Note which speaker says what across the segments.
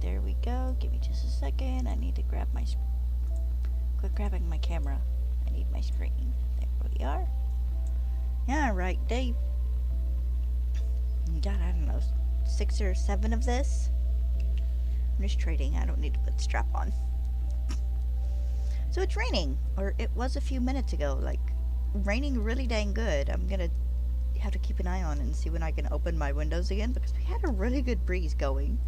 Speaker 1: there we go. Give me just a second. I need to grab my... Quit grabbing my camera. I need my screen. There we are. Alright, day... God, I don't know, 6 or 7 of this? I'm just trading. I don't need to put the strap on. So it's raining. Or it was a few minutes ago. Like, raining really dang good. I'm gonna have to keep an eye on and see when I can open my windows again, because we had a really good breeze going.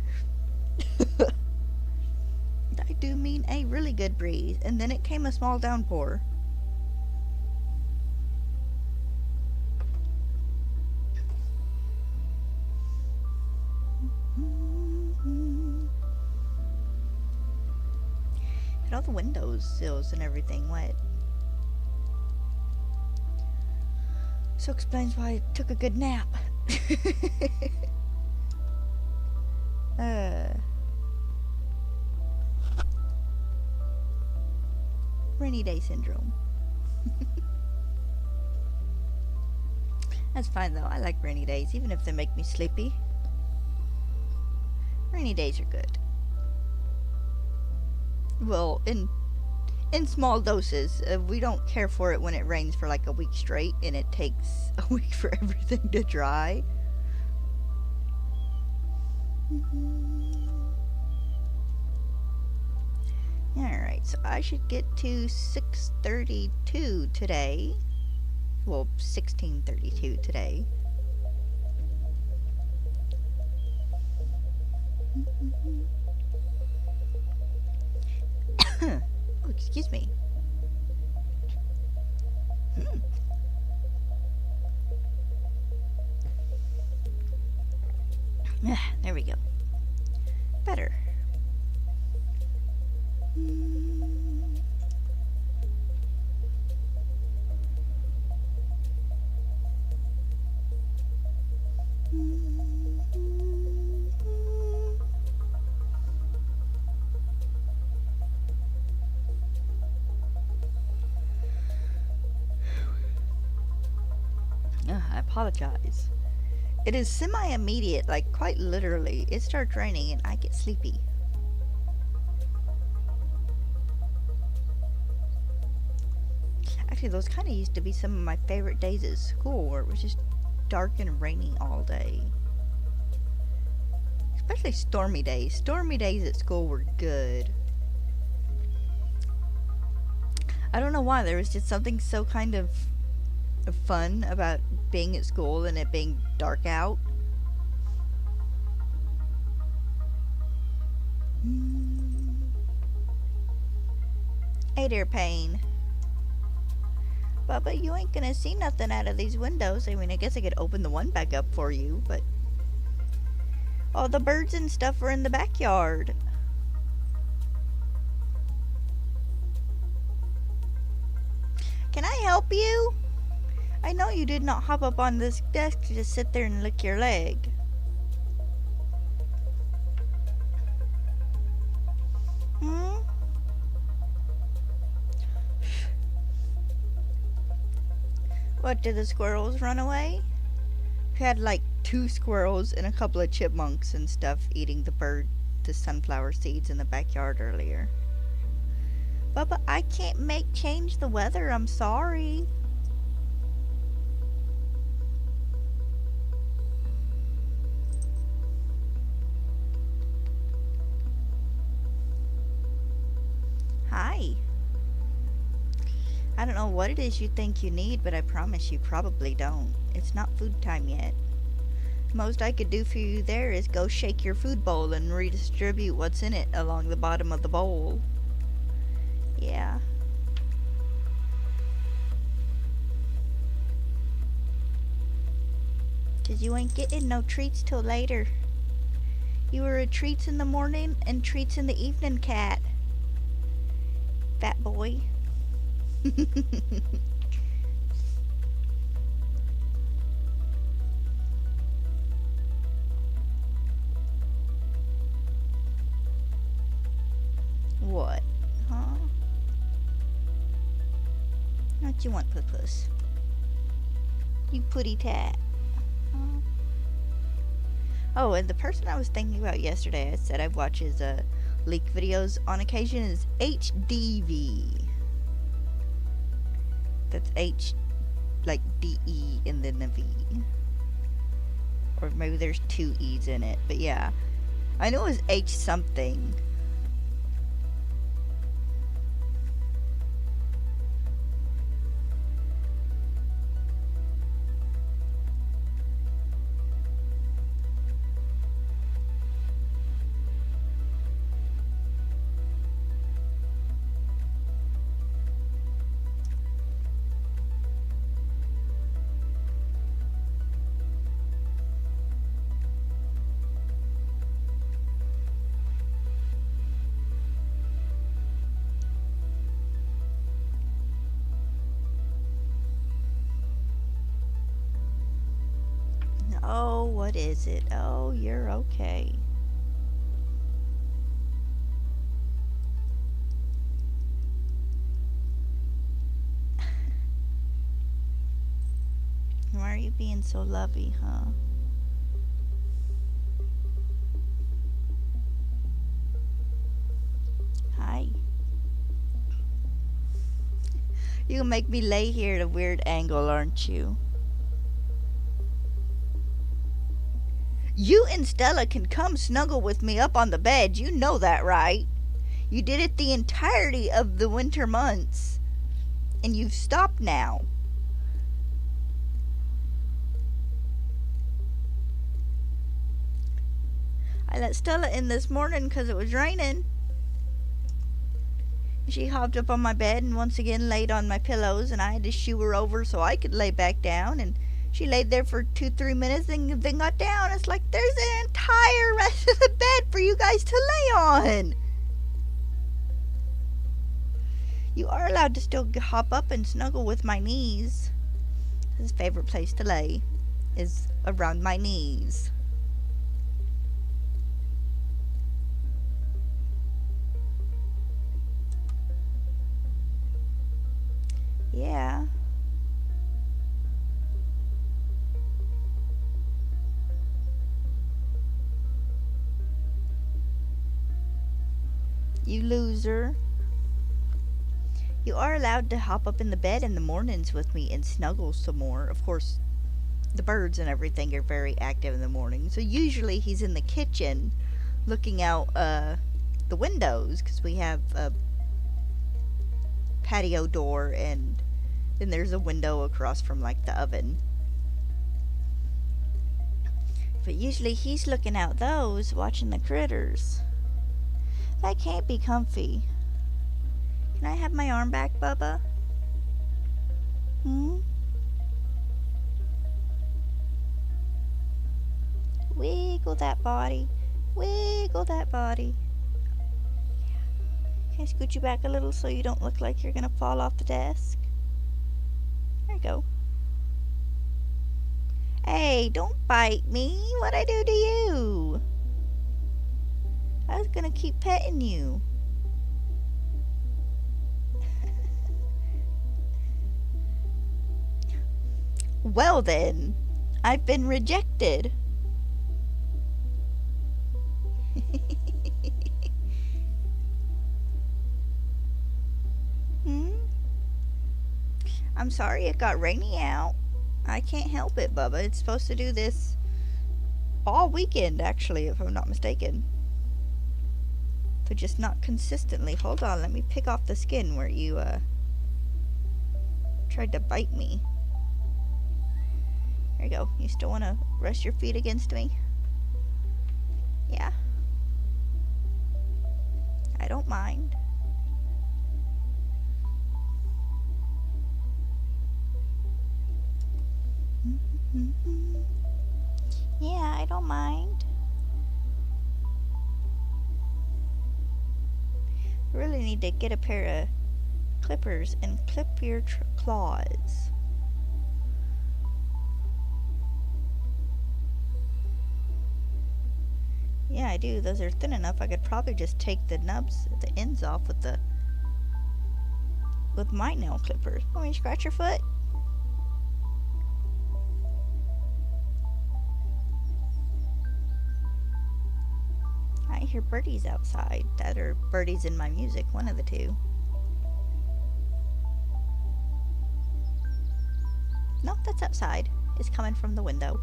Speaker 1: I do mean a really good breeze. And then it came a small downpour. Had all the windows sills and everything wet. So explains why I took a good nap. Rainy day syndrome. That's fine though. I like rainy days, even if they make me sleepy. Rainy days are good. Well, in small doses. We don't care for it when it rains for like a week straight and it takes a week for everything to dry. Alright, so I should get to 6:32 today. Well, 16:32 today. Oh, excuse me. There we go. Better. I apologize. It is semi-immediate, like quite literally. It starts raining and I get sleepy. Actually, those kind of used to be some of my favorite days at school, where it was just dark and rainy all day. Especially stormy days. Stormy days at school were good. I don't know why, there was just something so kind of fun about being at school and it being dark out. Hey there, Pain. Bubba, you ain't gonna see nothing out of these windows. I mean, I guess I could open the one back up for you, but all the birds and stuff are in the backyard. Can I help you? I know you did not hop up on this desk to just sit there and lick your leg. What, did the squirrels run away? We had like 2 squirrels and a couple of chipmunks and stuff eating the sunflower seeds in the backyard earlier. Bubba, I can't change the weather, I'm sorry. Hi. I don't know what it is you think you need, but I promise you probably don't. It's not food time yet. Most I could do for you there is go shake your food bowl and redistribute what's in it along the bottom of the bowl. Yeah. Cause you ain't getting no treats till later. You were a treats in the morning and treats in the evening, cat. Fat boy. What? Huh? What you want, Puss? You putty tat. Huh? Oh, and the person I was thinking about yesterday, I said I watch his leak videos on occasion, is HDV. That's H, like DE and then a V. Or maybe there's two E's in it, but yeah. I know it was H something. Oh, what is it? Oh, you're okay. Why are you being so lovey, huh? Hi. You can make me lay here at a weird angle, aren't you? You and Stella can come snuggle with me up on the bed. You know that, right? You did it the entirety of the winter months. And you've stopped now. I let Stella in this morning because it was raining. She hopped up on my bed and once again laid on my pillows, and I had to shoo her over so I could lay back down, and she laid there for 2-3 minutes and then got down. It's like there's an entire rest of the bed for you guys to lay on. You are allowed to still hop up and snuggle with my knees. His favorite place to lay is around my knees. Yeah. You loser. You are allowed to hop up in the bed in the mornings with me and snuggle some more. Of course, the birds and everything are very active in the morning. So usually he's in the kitchen looking out the windows because we have a patio door and then there's a window across from like the oven. But usually he's looking out those, watching the critters. That can't be comfy. Can I have my arm back, Bubba? Wiggle that body. Wiggle that body. Can I scoot you back a little so you don't look like you're gonna fall off the desk? There you go. Hey, don't bite me. What'd I do to you? I was gonna keep petting you. Well then, I've been rejected. I'm sorry it got rainy out. I can't help it, Bubba. It's supposed to do this all weekend, actually, if I'm not mistaken. But just not consistently. Hold on, let me pick off the skin where you, tried to bite me. There you go. You still want to rest your feet against me? Yeah. I don't mind. Yeah, I don't mind. I really need to get a pair of clippers and clip your claws. Yeah, I do. Those are thin enough. I could probably just take the nubs, the ends off with my nail clippers. Want me to scratch your foot? might hear birdies outside. That or birdies in my music, one of the two. No, that's outside. It's coming from the window.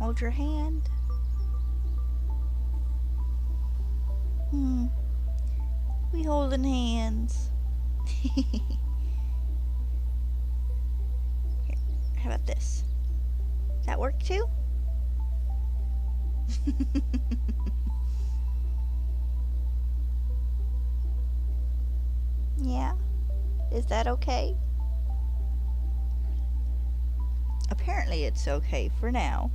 Speaker 1: Hold your hand. We holding hands. Here, how about this? Does that work too? Yeah? Is that okay? Apparently it's okay for now.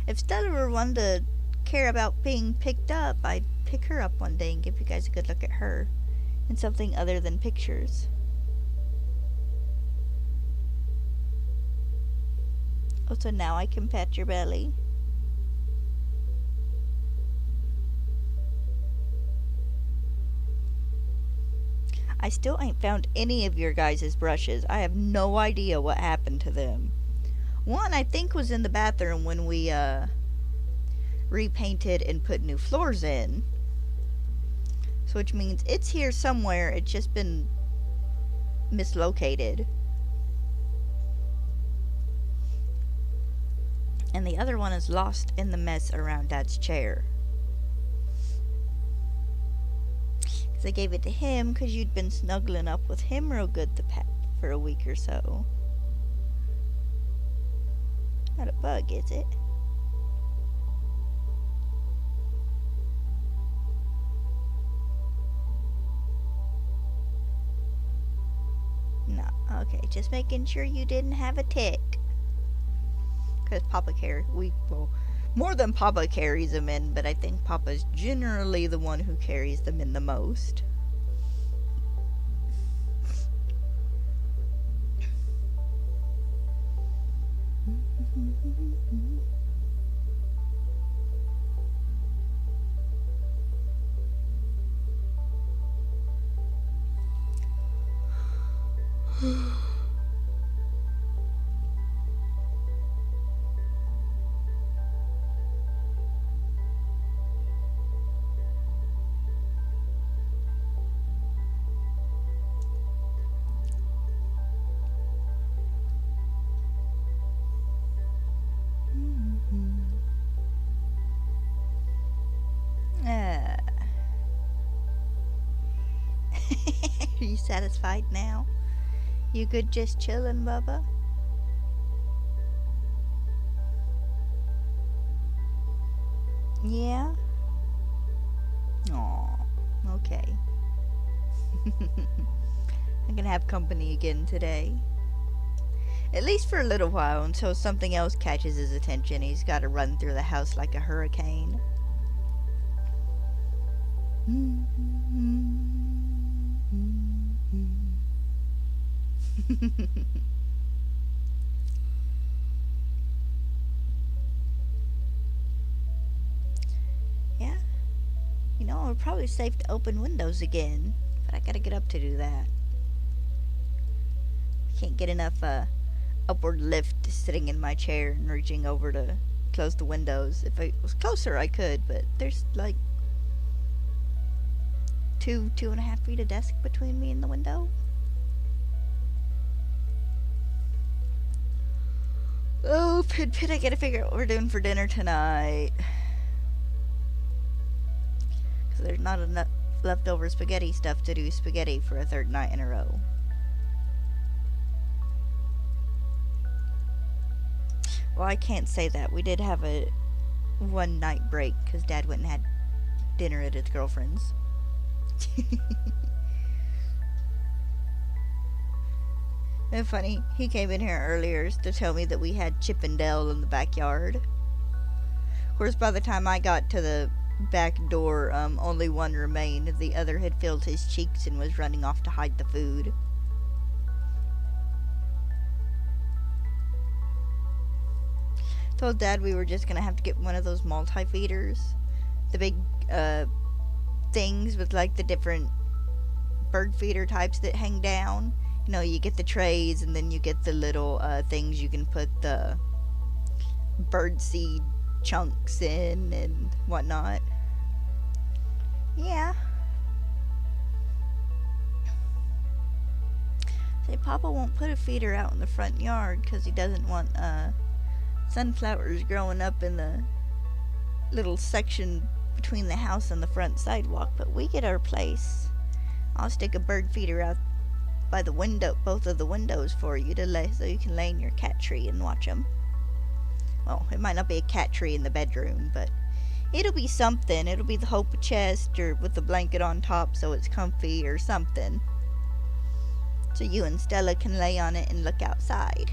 Speaker 1: If Stella were one to care about being picked up, I'd pick her up one day and give you guys a good look at her and something other than pictures. Oh, so now I can pat your belly. I still ain't found any of your guys' brushes. I have no idea what happened to them. One, I think, was in the bathroom when we, repainted and put new floors in. So which means it's here somewhere. It's just been mislocated. And the other one is lost in the mess around Dad's chair. Because I gave it to him because you'd been snuggling up with him real good for a week or so. Not a bug, is it? No, okay, just making sure you didn't have a tick. Because Papa more than Papa carries them in, but I think Papa's generally the one who carries them in the most. Are you satisfied now? You good just chillin', Bubba? Yeah? Aw, okay. I'm gonna have company again today. At least for a little while, until something else catches his attention. He's gotta run through the house like a hurricane. Yeah. You know, it's probably safe to open windows again, but I gotta get up to do that. Can't get enough upward lift sitting in my chair and reaching over to close the windows. If I was closer, I could, but there's like 2.5 feet of desk between me and the window. Oh, Pit, I gotta figure out what we're doing for dinner tonight. Because there's not enough leftover spaghetti stuff to do spaghetti for a third night in a row. Well, I can't say that. We did have a one night break because Dad went and had dinner at his girlfriend's. And funny, he came in here earlier to tell me that we had Chip and Dale in the backyard. Of course, by the time I got to the back door, only one remained. The other had filled his cheeks and was running off to hide the food. Told Dad we were just gonna have to get one of those multi-feeders. The big, things with, like, the different bird feeder types that hang down. You know, you get the trays and then you get the little, things you can put the bird seed chunks in and whatnot. Yeah. Say Papa won't put a feeder out in the front yard because he doesn't want sunflowers growing up in the little section between the house and the front sidewalk, but we get our place. I'll stick a bird feeder out by the window, both of the windows for you to lay, so you can lay in your cat tree and watch them. Well, it might not be a cat tree in the bedroom, but it'll be something. It'll be the Hope chest or with the blanket on top so it's comfy or something. So you and Stella can lay on it and look outside.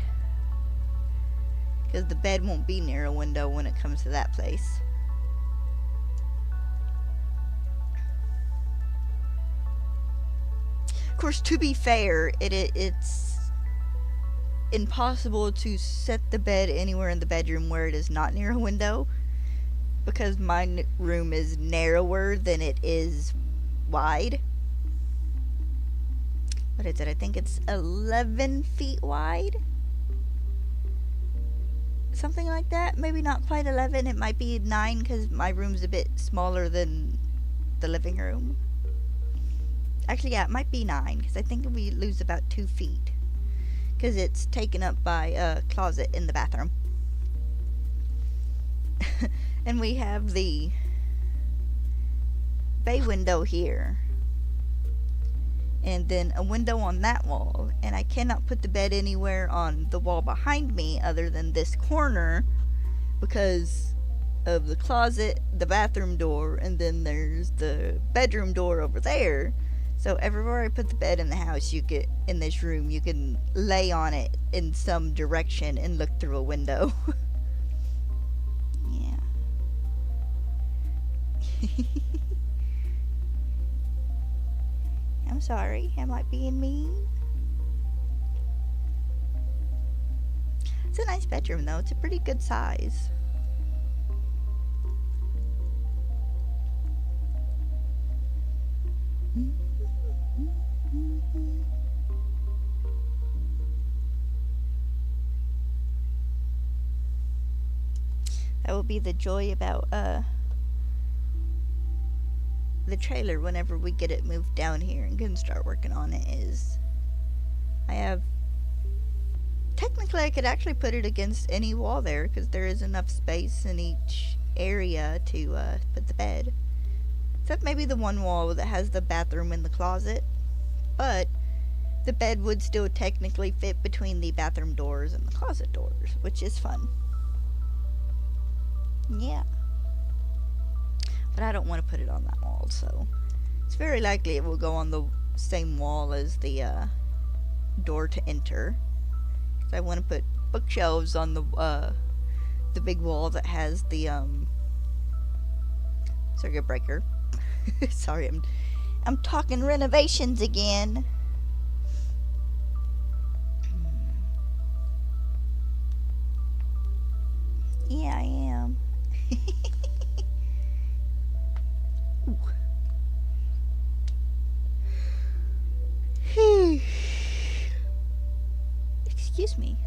Speaker 1: Because the bed won't be near a window when it comes to that place. Of course, to be fair, it's impossible to set the bed anywhere in the bedroom where it is not near a window, because my room is narrower than it is wide. What is it? I think it's 11 feet wide? Something like that. Maybe not quite 11. It might be 9 because my room's a bit smaller than the living room. Actually, yeah, it might be 9 because I think we lose about 2 feet because it's taken up by a closet in the bathroom. And we have the bay window here. And then a window on that wall. And I cannot put the bed anywhere on the wall behind me other than this corner because of the closet, the bathroom door, and then there's the bedroom door over there. So everywhere I put the bed in the house, you get in this room, you can lay on it in some direction and look through a window. Yeah. I'm sorry, am I being mean? It's a nice bedroom though, it's a pretty good size. That will be the joy about the trailer whenever we get it moved down here and can start working on it is I have technically I could actually put it against any wall there because there is enough space in each area to put the bed, except maybe the one wall that has the bathroom and the closet, but the bed would still technically fit between the bathroom doors and the closet doors, which is fun. Yeah. But I don't want to put it on that wall, so it's very likely it will go on the same wall as the door to enter. So I want to put bookshelves on the big wall that has the circuit breaker. Sorry, I'm talking renovations again. Yeah, I am. Excuse me.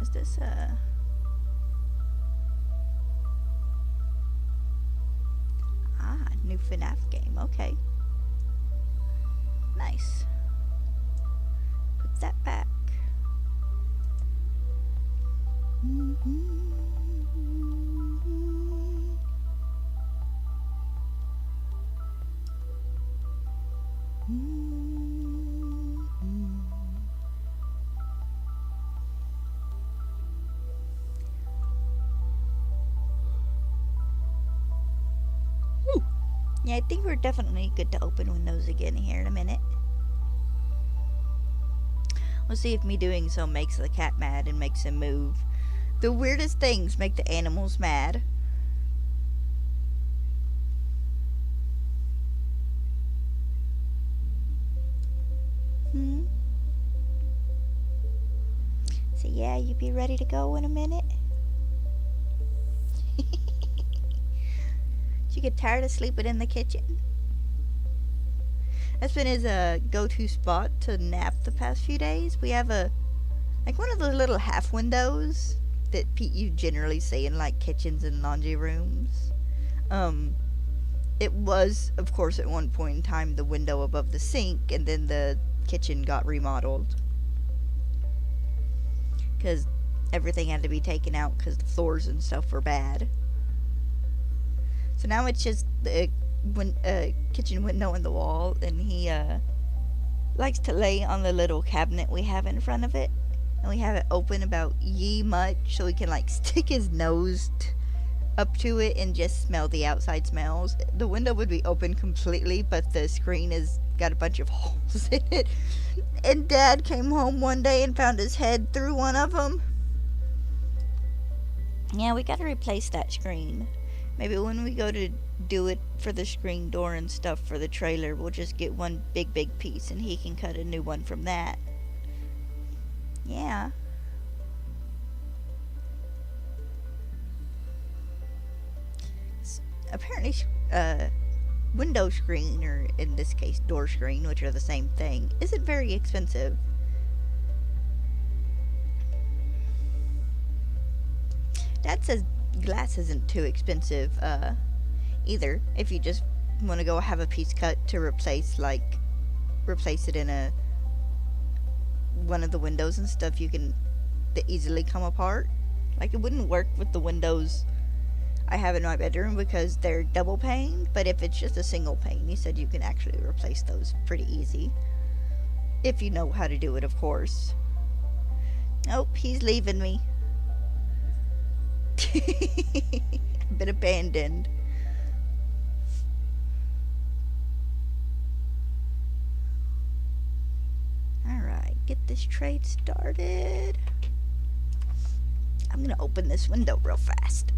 Speaker 1: Is this new FNAF game, okay. Nice. Put that back. Yeah, I think we're definitely good to open windows again here in a minute. We'll see if me doing so makes the cat mad and makes him move. The weirdest things make the animals mad. Hmm? So yeah, you be ready to go in a minute? Did you get tired of sleeping in the kitchen? That's been his go-to spot to nap the past few days. We have like one of those little half windows that you generally see in like kitchens and laundry rooms. It was, of course, at one point in time the window above the sink, and then the kitchen got remodeled because everything had to be taken out because the floors and stuff were bad. So now it's just the kitchen window in the wall, and he likes to lay on the little cabinet we have in front of it, and we have it open about ye much so he can like stick his nose up to it and just smell the outside smells. The window would be open completely, but the screen has got a bunch of holes in it. And Dad came home one day and found his head through one of them. Yeah, we gotta replace that screen. Maybe when we go to do it for the screen door and stuff for the trailer, we'll just get one big piece and he can cut a new one from that. Yeah. Apparently, window screen, or in this case door screen, which are the same thing, isn't very expensive. Dad says glass isn't too expensive either, if you just want to go have a piece cut to replace it in one of the windows and stuff. You can easily come apart. Like, it wouldn't work with the windows I have in my bedroom because they're double pane, but if it's just a single pane, he said you can actually replace those pretty easy. If you know how to do it, of course. Nope, he's leaving me. Been abandoned. Alright, get this trade started. I'm gonna open this window real fast.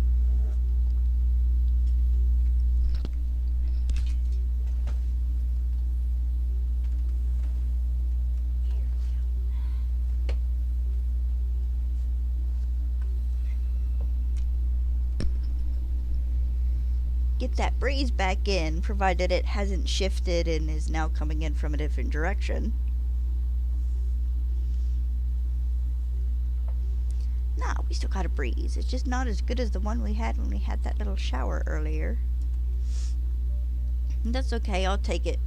Speaker 1: Get that breeze back in, provided it hasn't shifted and is now coming in from a different direction. Nah, we still got a breeze. It's just not as good as the one we had when we had that little shower earlier. And that's okay, I'll take it.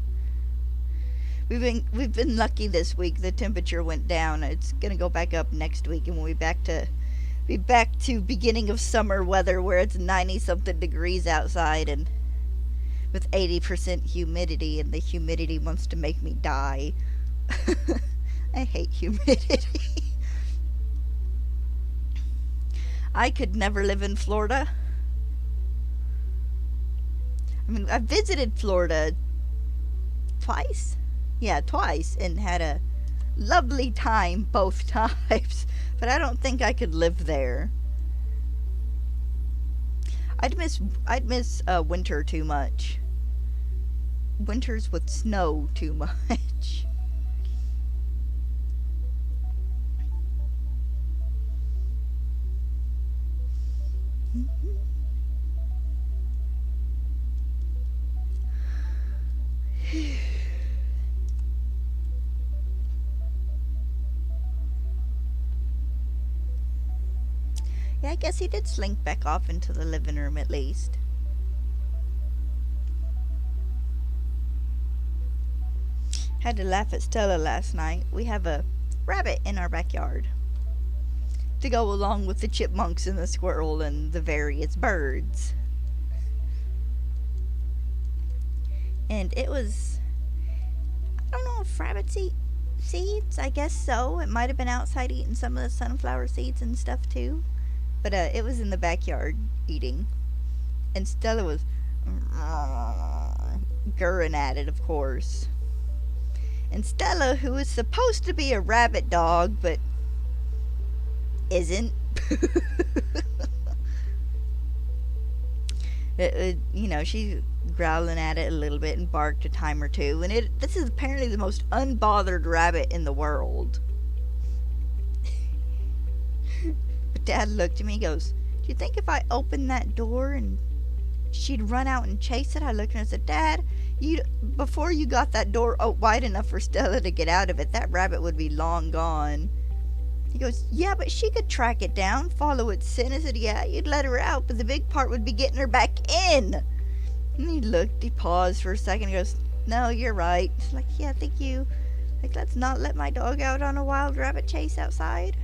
Speaker 1: We've been lucky this week. The temperature went down. It's gonna go back up next week, and we'll be back to beginning of summer weather where it's 90 something degrees outside and with 80% humidity, and the humidity wants to make me die. I hate humidity. I could never live in Florida. I mean, I visited Florida twice. Yeah, twice, and had a lovely time both times. But I don't think I could live there. I'd miss winter too much. Winters with snow too much. Yeah, I guess he did slink back off into the living room at least. Had to laugh at Stella last night. We have a rabbit in our backyard to go along with the chipmunks and the squirrel and the various birds. And it was, I don't know if rabbits eat seeds. I guess so. It might have been outside eating some of the sunflower seeds and stuff too. But it was in the backyard eating. And Stella was gurring at it, of course. And Stella, who is supposed to be a rabbit dog, but isn't, She's growling at it a little bit and barked a time or two. And this is apparently the most unbothered rabbit in the world. But Dad looked at me and goes, "Do you think if I opened that door and she'd run out and chase it?" I looked at her and said, "Dad, before you got that door wide enough for Stella to get out of it, that rabbit would be long gone." He goes, "Yeah, but she could track it down, follow its scent." I said, "Yeah, you'd let her out, but the big part would be getting her back in." And he paused for a second, he goes, "No, you're right." It's like, "Yeah, thank you. Like, let's not let my dog out on a wild rabbit chase outside."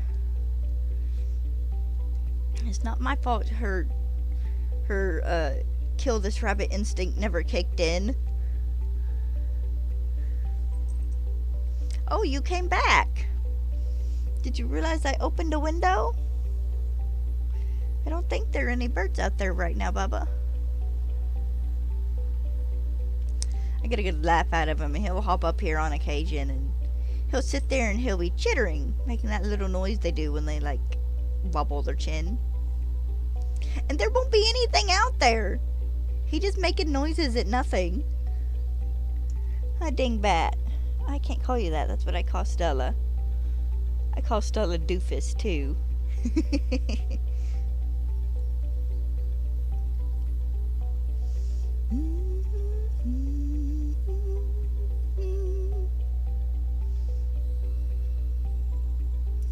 Speaker 1: It's not my fault her kill this rabbit instinct never kicked in. "Oh, you came back. Did you realize I opened a window?" "I don't think there are any birds out there right now, Bubba." I get a good laugh out of him, and he'll hop up here on occasion, and he'll sit there and he'll be chittering, making that little noise they do when they, like, wobble their chin. And there won't be anything out there. He just making noises at nothing. A dingbat. I can't call you that. That's what I call Stella. I call Stella Doofus, too.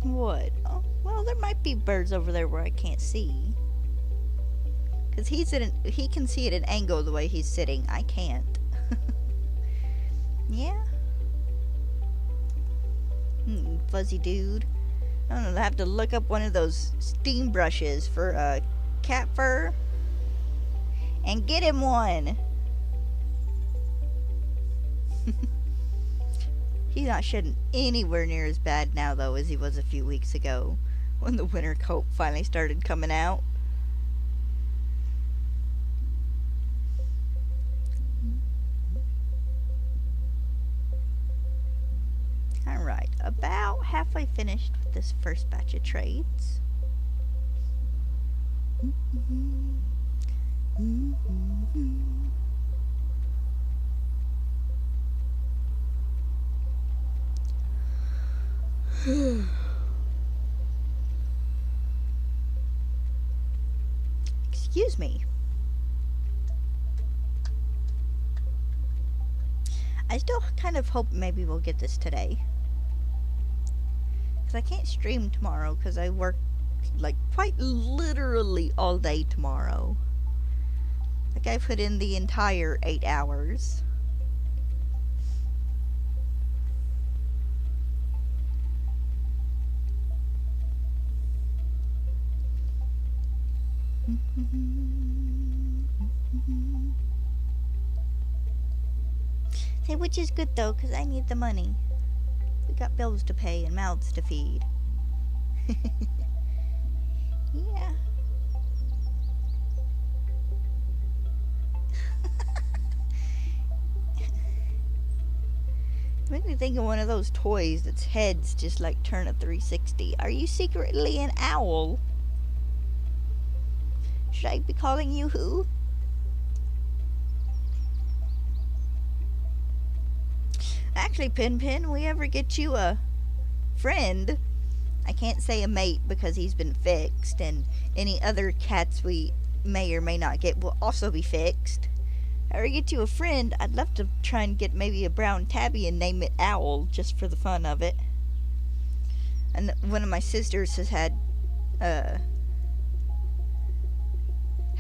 Speaker 1: What? Oh, well, there might be birds over there where I can't see. Because he can see at an angle the way he's sitting. I can't. Yeah? Fuzzy dude. I don't know, I have to look up one of those steam brushes for cat fur and get him one. He's not shedding anywhere near as bad now, though, as he was a few weeks ago when the winter coat finally started coming out. Alright, about halfway finished with this first batch of trades. Excuse me. I still kind of hope maybe we'll get this today. Because I can't stream tomorrow because I work like quite literally all day tomorrow. Like I put in the entire 8 hours. Say, which is good though, because I need the money. We got bills to pay and mouths to feed. Yeah. Make me think of one of those toys that's heads just like turn a 360. Are you secretly an owl? Should I be calling you who? Actually, Pin, we ever get you a friend? I can't say a mate because he's been fixed, and any other cats we may or may not get will also be fixed. If I ever get you a friend, I'd love to try and get maybe a brown tabby and name it Owl, just for the fun of it. And one of my sisters has had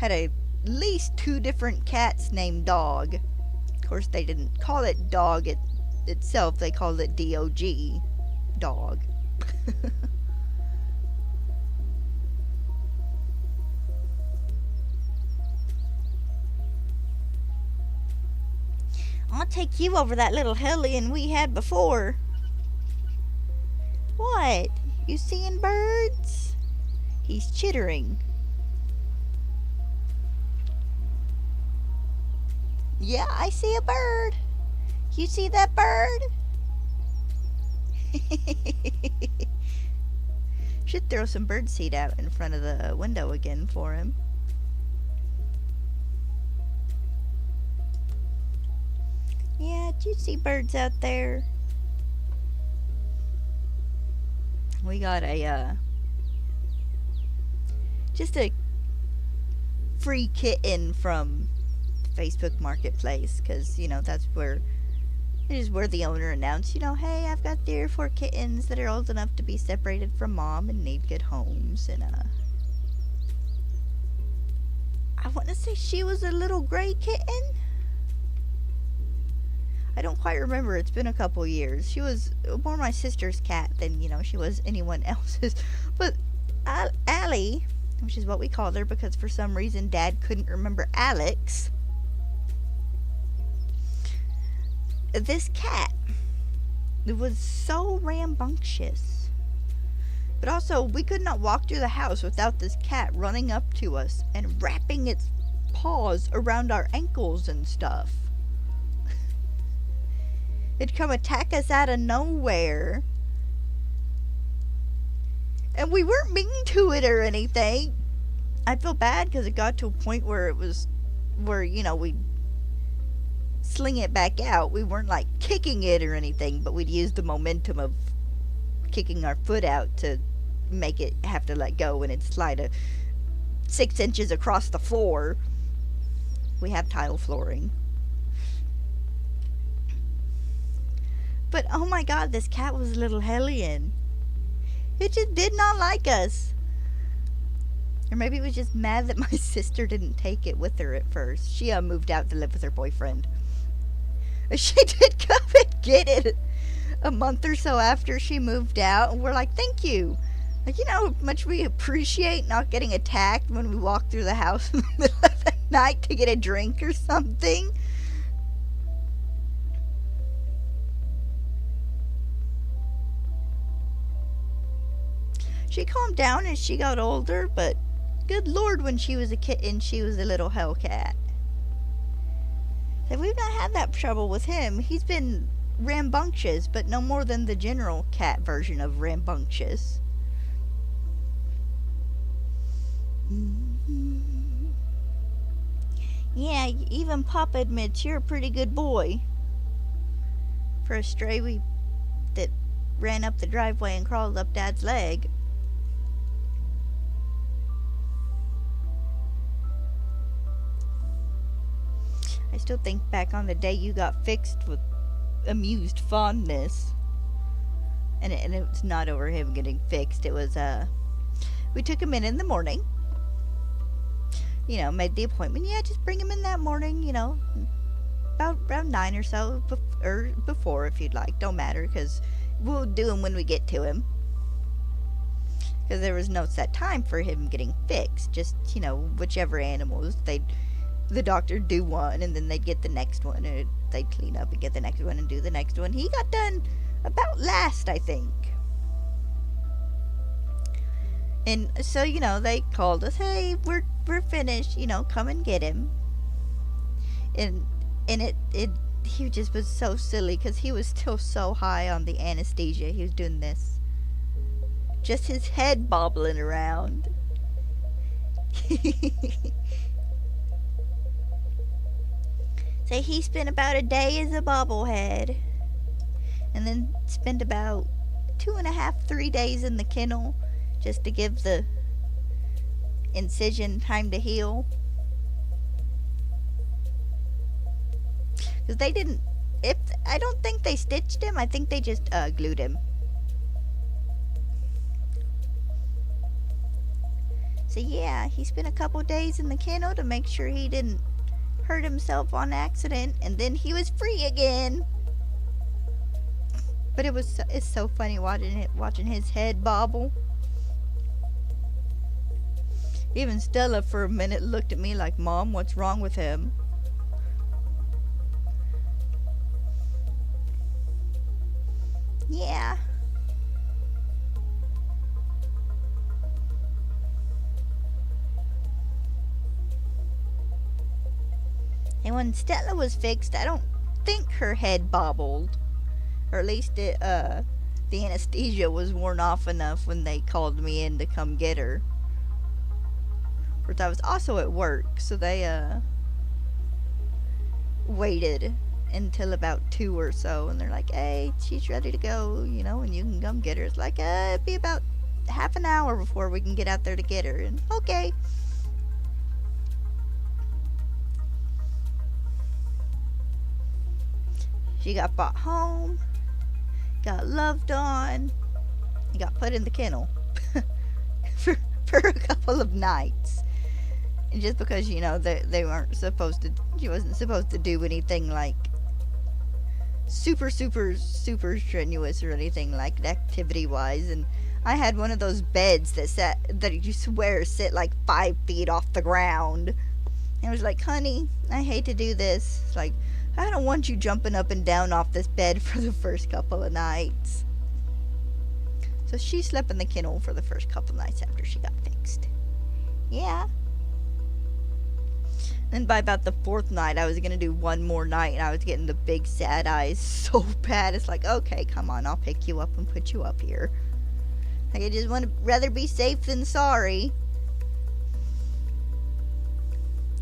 Speaker 1: at least 2 different cats named Dog. Of course, they didn't call it Dog itself, they called it D-O-G, Dog. I'll take you over that little hellion we had before. What? You seeing birds? He's chittering. Yeah, I see a bird. You see that bird? Should throw some birdseed out in front of the window again for him. Yeah, do you see birds out there? We got a, just a free kitten from Facebook Marketplace, because, that's where the owner announced, hey, I've got 3 or 4 kittens that are old enough to be separated from mom and need good homes. And I want to say she was a little gray kitten. I don't quite remember. It's been a couple years. She was more my sister's cat than, she was anyone else's. But Allie, which is what we called her because for some reason Dad couldn't remember Alex. This cat was so rambunctious. But also, we could not walk through the house without this cat running up to us and wrapping its paws around our ankles and stuff. It'd come attack us out of nowhere. And we weren't mean to it or anything. I feel bad because it got to a point where we'd sling it back out. We weren't like kicking it or anything, but we'd use the momentum of kicking our foot out to make it have to let go, and it'd slide 6 inches across the floor. We have tile flooring. But oh my god, this cat was a little hellion. It just did not like us. Or maybe it was just mad that my sister didn't take it with her at first. She moved out to live with her boyfriend. She did come and get it a month or so after she moved out, and we're like, thank you. Like, how much we appreciate not getting attacked when we walk through the house in the middle of the night to get a drink or something. She calmed down as she got older, but good lord, when she was a kitten, she was a little hellcat. And we've not had that trouble with him. He's been rambunctious, but no more than the general cat version of rambunctious. Yeah, even Papa admits you're a pretty good boy. For a stray that ran up the driveway and crawled up Dad's leg. I still think back on the day you got fixed with amused fondness. And it was not over him getting fixed. It was, we took him in the morning. Made the appointment. Yeah, just bring him in that morning, about around 9 or so. Or before, if you'd like. Don't matter, because we'll do him when we get to him. Because there was no set time for him getting fixed. Just, whichever animals the doctor do one, and then they'd get the next one, and they'd clean up and get the next one and do the next one. He got done about last, I think. And so, they called us, hey, we're finished, come and get him. And he just was so silly, because he was still so high on the anesthesia. He was doing this. Just his head bobbling around. So he spent about a day as a bobblehead, and then spent about 2.5, 3 days in the kennel just to give the incision time to heal. Because I don't think they stitched him, I think they just glued him. So yeah, he spent a couple days in the kennel to make sure he didn't hurt himself on accident, and then he was free again. But it's so funny watching his head bobble. Even Stella for a minute looked at me like, Mom, what's wrong with him? Yeah. And when Stella was fixed, I don't think her head bobbled. Or at least it the anesthesia was worn off enough when they called me in to come get her. Of course, I was also at work, so they waited until about 2 or so, and they're like, hey, she's ready to go, you know, and you can come get her. It's like, it'd be about half an hour before we can get out there to get her. And okay. She got brought home, got loved on, and got put in the kennel for a couple of nights. And just because, you know, they weren't supposed to, she wasn't supposed to do anything like super strenuous or anything like activity wise. And I had one of those beds that you swear sit like 5 feet off the ground. And I was like, honey, I hate to do this. It's like, I don't want you jumping up and down off this bed for the first couple of nights. So she slept in the kennel for the first couple of nights after she got fixed. Yeah. Then by about the 4th night, I was going to do one more night, and I was getting the big sad eyes so bad. It's like, okay, come on, I'll pick you up and put you up here. Like, I just want to rather be safe than sorry.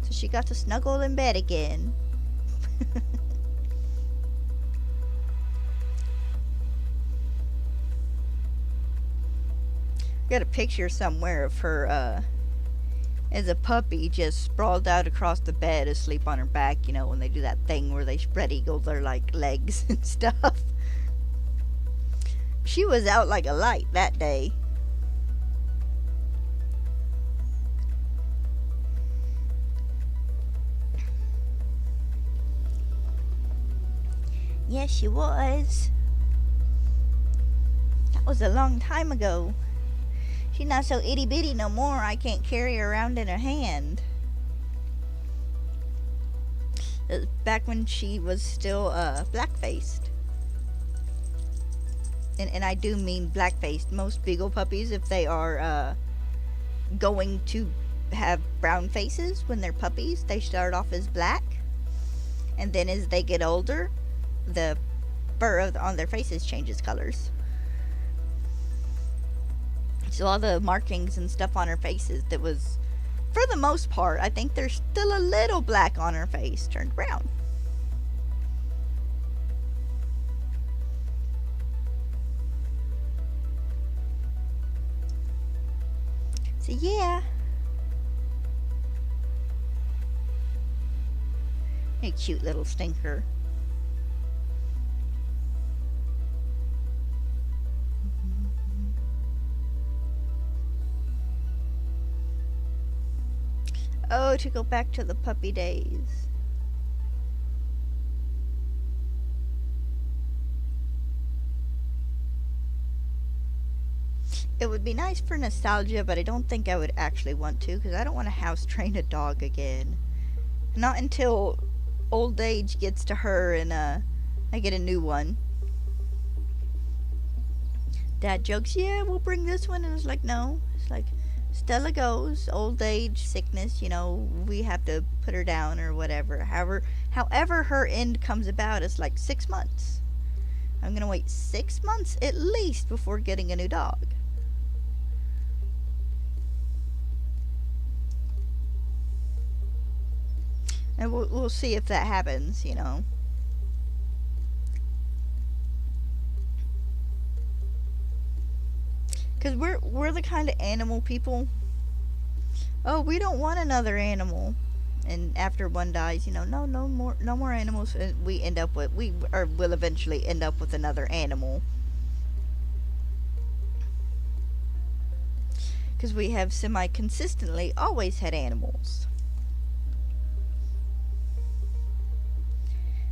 Speaker 1: So she got to snuggle in bed again. Got a picture somewhere of her as a puppy, just sprawled out across the bed asleep on her back, you know, when they do that thing where they spread eagle their like legs and stuff. She was out like a light that day. Yes, she was. That was a long time ago. She's not so itty bitty no more. I can't carry her around in a hand. It was back when she was still black-faced. And I do mean black-faced. Most beagle puppies, if they are going to have brown faces when they're puppies, they start off as black. And then as they get older, the fur on their faces changes colors. So all the markings and stuff on her faces that was, for the most part, I think there's still a little black on her face, turned brown. So yeah. A cute little stinker. Oh, to go back to the puppy days. It would be nice for nostalgia, but I don't think I would actually want to, because I don't want to house train a dog again. Not until old age gets to her and I get a new one. Dad jokes, yeah, we'll bring this one, and it's like, no. It's like, Stella goes, old age, sickness, you know, we have to put her down or whatever. However her end comes about, it's like 6 months. I'm going to wait 6 months at least before getting a new dog. And we'll see if that happens, you know. Because we're the kind of animal people. Oh, we don't want another animal. And after one dies, you know, no more animals. We will eventually end up with another animal. Because we have semi-consistently always had animals.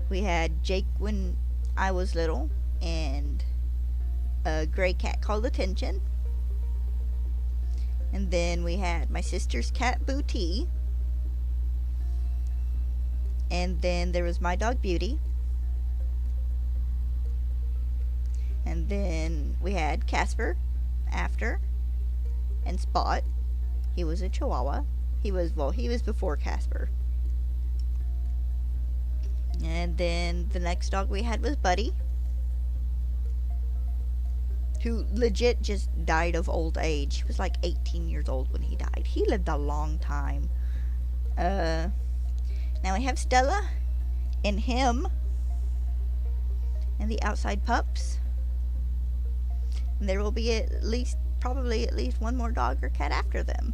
Speaker 1: We had Jake when I was little, and a gray cat called Attention. And then we had my sister's cat, Booty. And then there was my dog, Beauty. And then we had Casper after. And Spot. He was a Chihuahua. He was before Casper. And then the next dog we had was Buddy. who legit just died of old age. He was like 18 years old when he died. He lived a long time. Now we have Stella and him and the outside pups. And there will be probably at least one more dog or cat after them.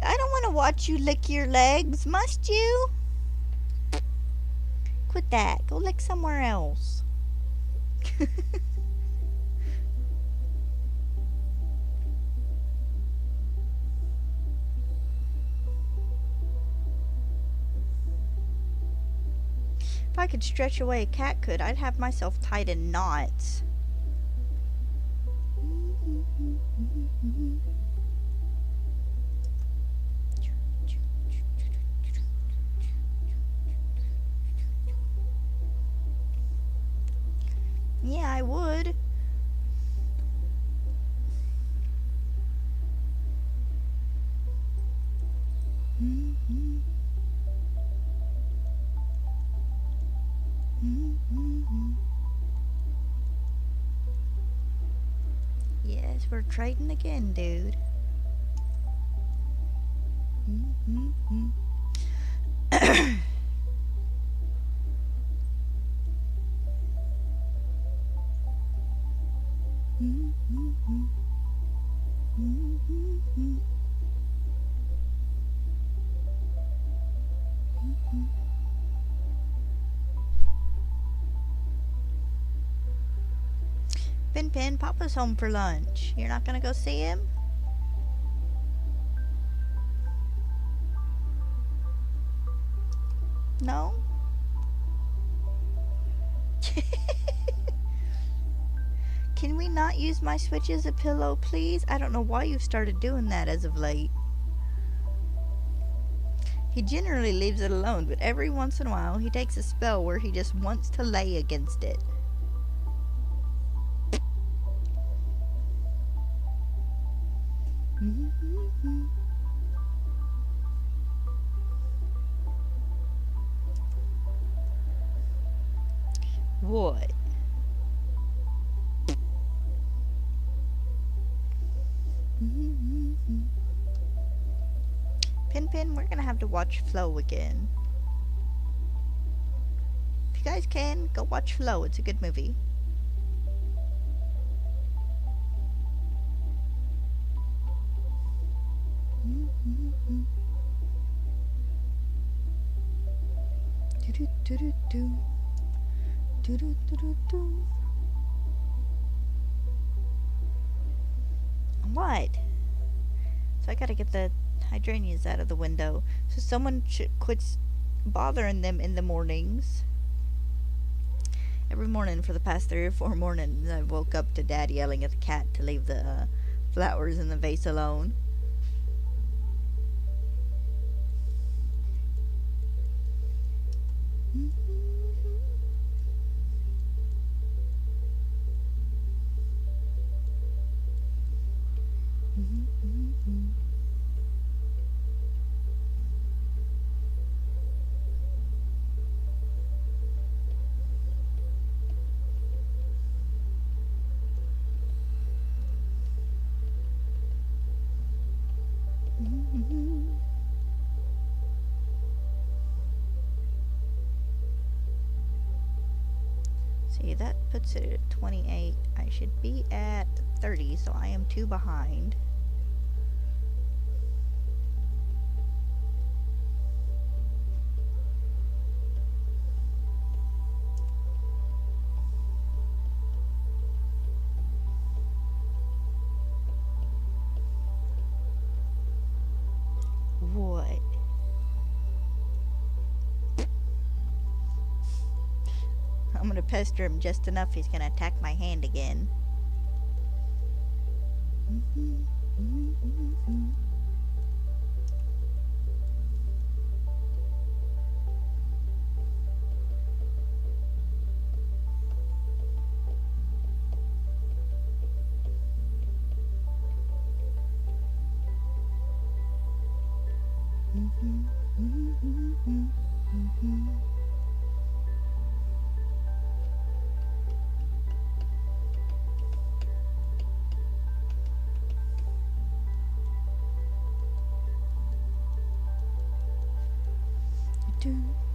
Speaker 1: I don't want to watch you lick your legs, must you? Quit that. Go lick somewhere else. If I could stretch away a cat could, I'd have myself tied in knots. Yeah, I would. Yes, we're trading again, dude. Pin, Papa's home for lunch. You're not gonna go see him? No? Can we not use my Switch as a pillow, please? I don't know why you've started doing that as of late. He generally leaves it alone, but every once in a while he takes a spell where he just wants to lay against it. What? Pin, we're gonna have to watch Flow again. If you guys can, go watch Flow. It's a good movie. What? So I gotta get the hydrangeas out of the window. So someone quits bothering them in the mornings. Every morning for the past 3 or 4 mornings, I woke up to Dad yelling at the cat to leave the flowers in the vase alone. See, that puts it at 28. I should be at 30, so I am 2 behind. What? I'm gonna pester him just enough, he's gonna attack my hand again.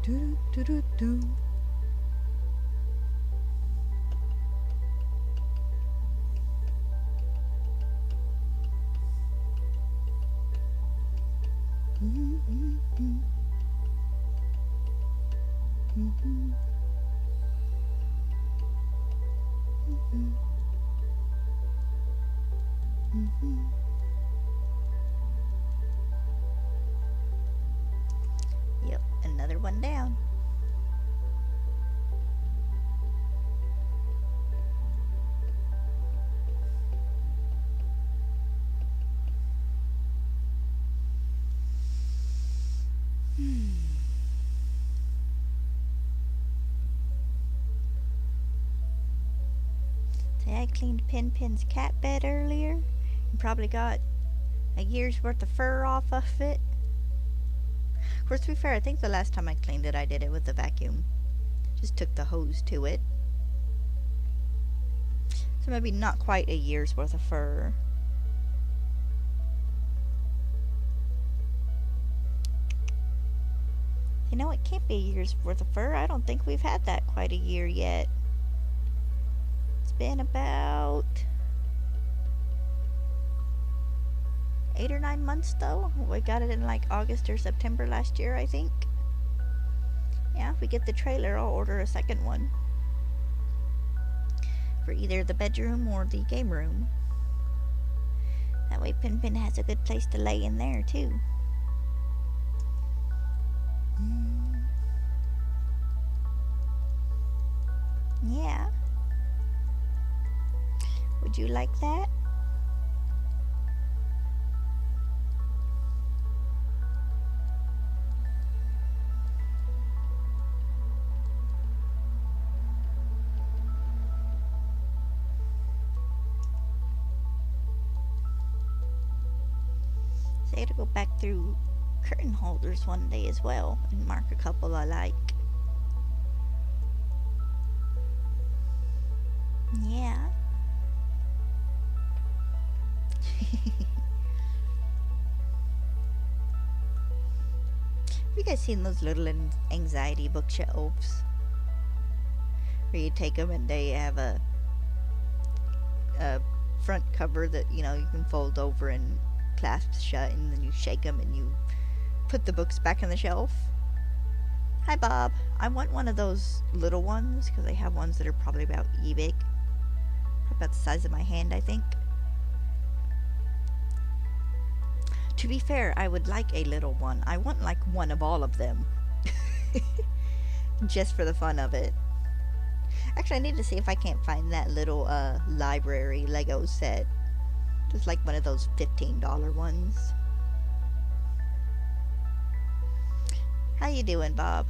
Speaker 1: do, do, do, do. Yep, another one down. See, I cleaned Pin's cat bed earlier and probably got a year's worth of fur off of it. Of course, to be fair, I think the last time I cleaned it, I did it with a vacuum. Just took the hose to it. So maybe not quite a year's worth of fur. You know, it can't be a year's worth of fur. I don't think we've had that quite a year yet. It's been about 8 or 9 months though. We got it in like August or September last year, I think. Yeah, if we get the trailer, I'll order a second one. For either the bedroom or the game room. That way Pin has a good place to lay in there too. Yeah. Would you like that? So I gotta go back through curtain holders one day as well and mark a couple I like. Yeah. Have you guys seen those little anxiety bookshelves? Where you take them and they have a front cover that, you know, you can fold over and clasp shut, and then you shake them and you put the books back on the shelf. Hi, Bob. I want one of those little ones because they have ones that are probably about big. About the size of my hand, I think. To be fair, I would like a little one. I want like one of all of them. Just for the fun of it. Actually, I need to see if I can't find that little library Lego set. Just like one of those $15 ones. How you doing, Bob?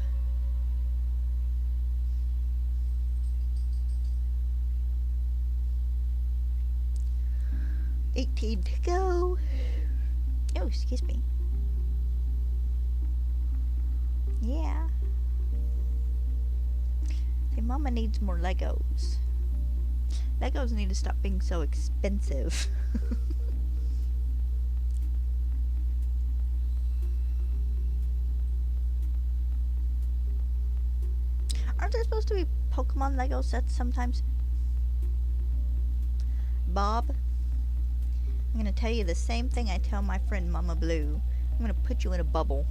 Speaker 1: $18 to go. Oh, excuse me. Yeah. Hey, Mama needs more Legos. Legos need to stop being so expensive. Aren't there supposed to be Pokemon Lego sets sometimes? Bob, I'm gonna tell you the same thing I tell my friend Mama Blue. I'm gonna put you in a bubble.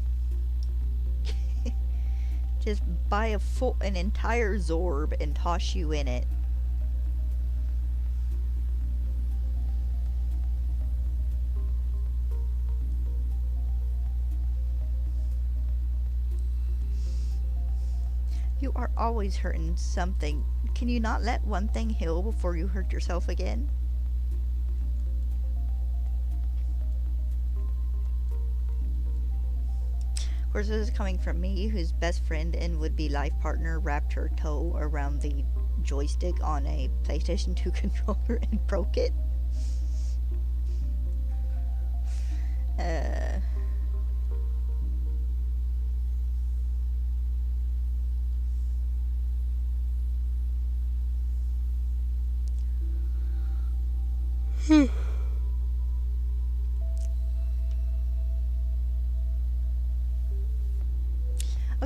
Speaker 1: Just buy an entire Zorb and toss you in it. You are always hurting something. Can you not let one thing heal before you hurt yourself again? Of course, this is coming from me, whose best friend and would-be life partner wrapped her toe around the joystick on a PlayStation 2 controller and broke it.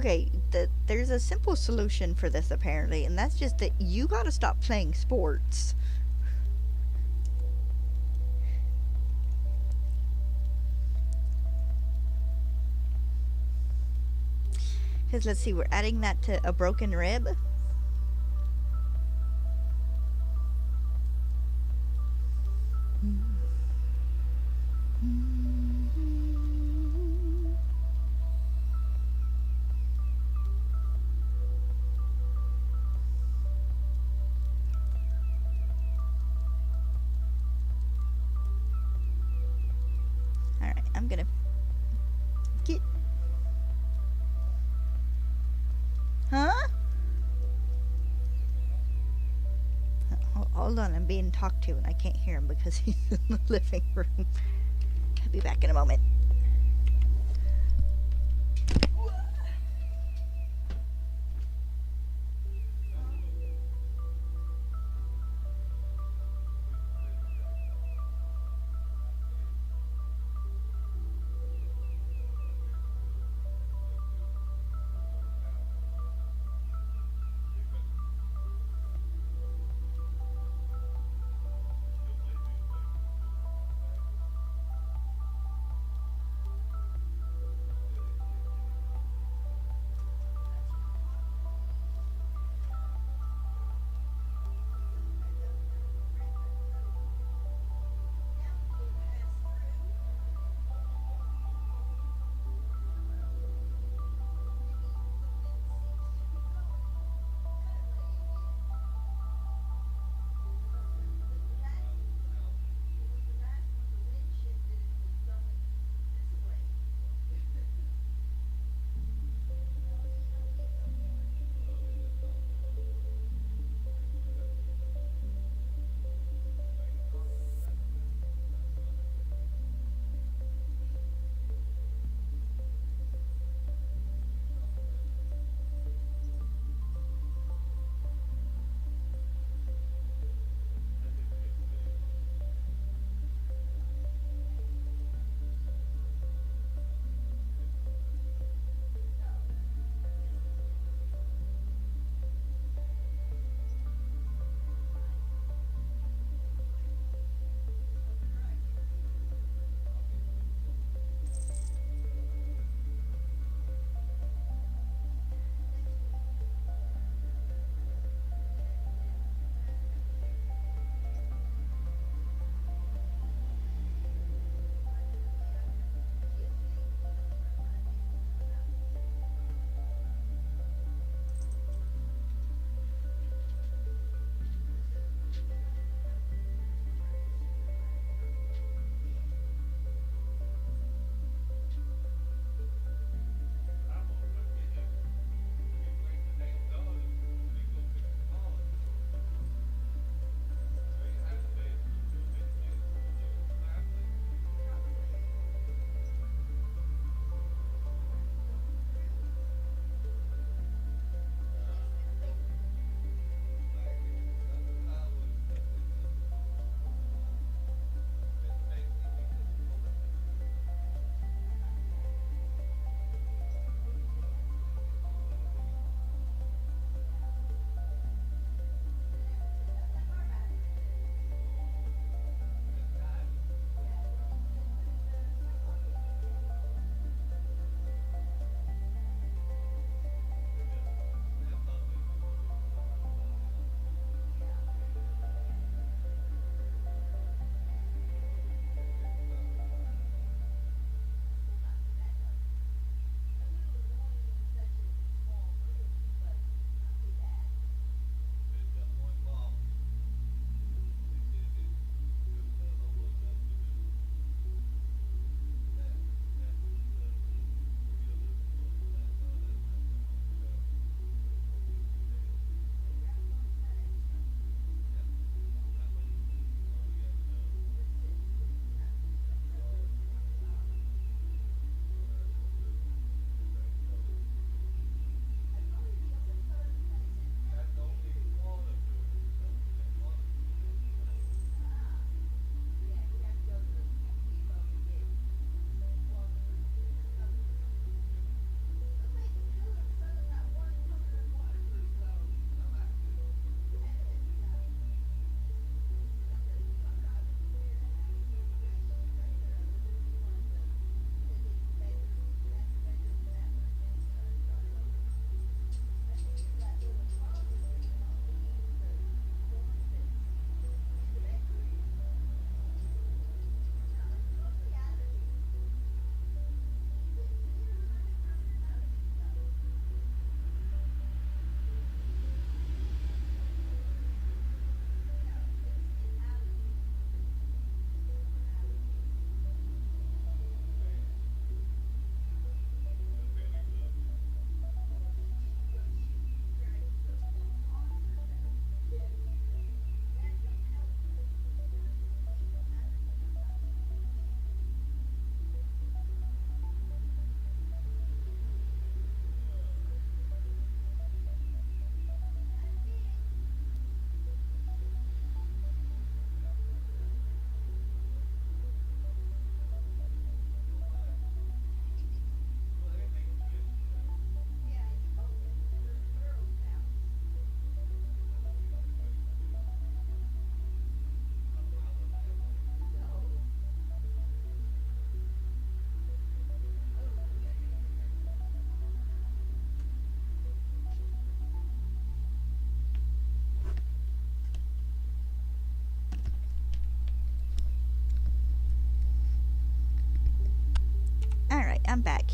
Speaker 1: Okay, there's a simple solution for this apparently, and that's just that you gotta stop playing sports. Because let's see, we're adding that to a broken rib. Alright, I'm gonna get. Huh? Hold on, I'm being talked to and I can't hear him because he's in the living room. I'll be back in a moment.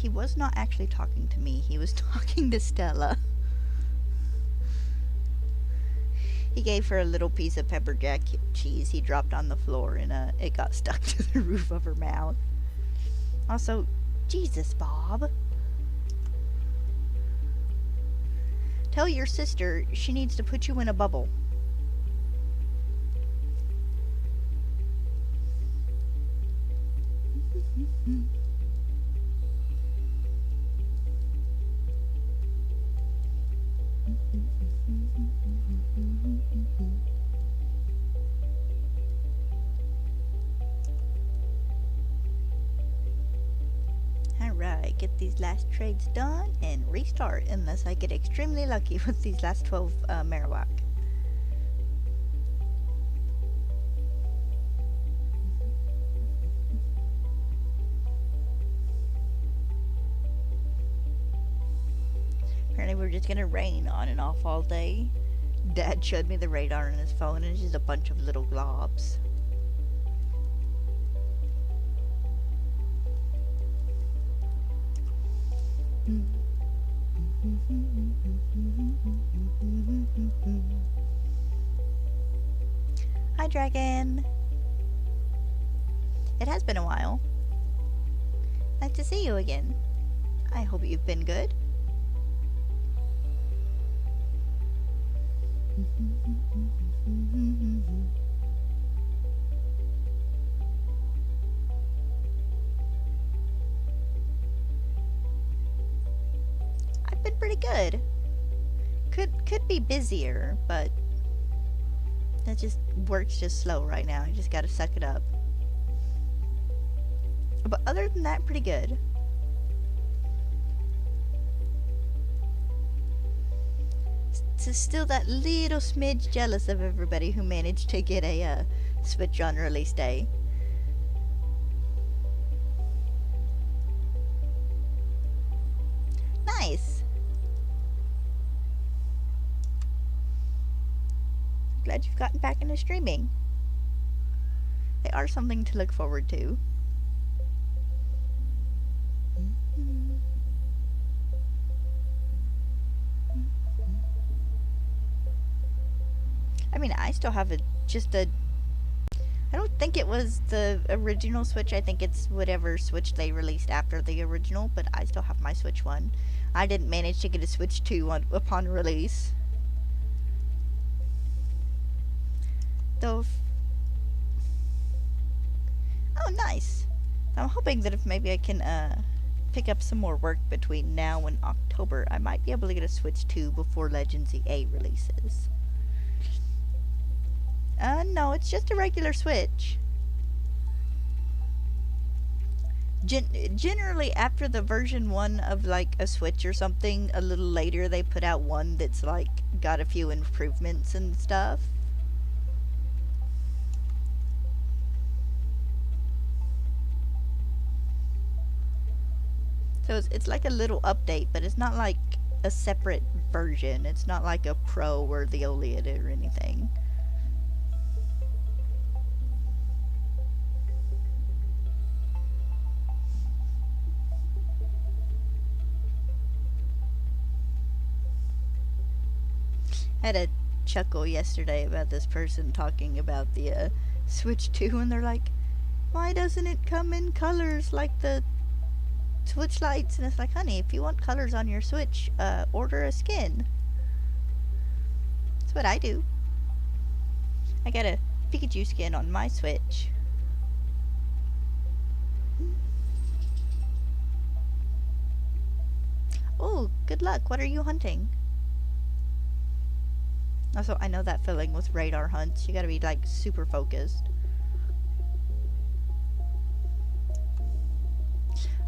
Speaker 1: he was not actually talking to me. He was talking to Stella. He gave her a little piece of pepper jack cheese he dropped on the floor, and it got stuck to the roof of her mouth. Also, Jesus, Bob. Tell your sister she needs to put you in a bubble. Alright, get these last trades done and restart unless I get extremely lucky with these last 12 Marowak. Apparently we're just gonna rain on and off all day. Dad showed me the radar on his phone and it's just a bunch of little globs. Hi, Dragon. It has been a while. Nice to see you again. I hope you've been good. I've been pretty good. Could be busier, but that just works just slow right now. I just gotta suck it up. But other than that, pretty good. Still that little smidge jealous of everybody who managed to get a Switch on release day. Nice. Glad you've gotten back into streaming. They are something to look forward to. I mean, I still have I don't think it was the original Switch. I think it's whatever Switch they released after the original, but I still have my Switch 1. I didn't manage to get a Switch 2 upon release. Though, oh, nice. I'm hoping that if maybe I can pick up some more work between now and October, I might be able to get a Switch 2 before Legends EA releases. No, it's just a regular Switch. Generally, after the version 1 of, like, a Switch or something, a little later they put out one that's, like, got a few improvements and stuff. So it's like a little update, but it's not like a separate version. It's not like a Pro or the OLED or anything. I had a chuckle yesterday about this person talking about the Switch 2, and they're like, why doesn't it come in colors like the Switch lights? And it's like, honey, if you want colors on your Switch, order a skin. That's what I do. I got a Pikachu skin on my Switch. Oh, good luck. What are you hunting? Also, I know that feeling with radar hunts. You gotta be, like, super focused.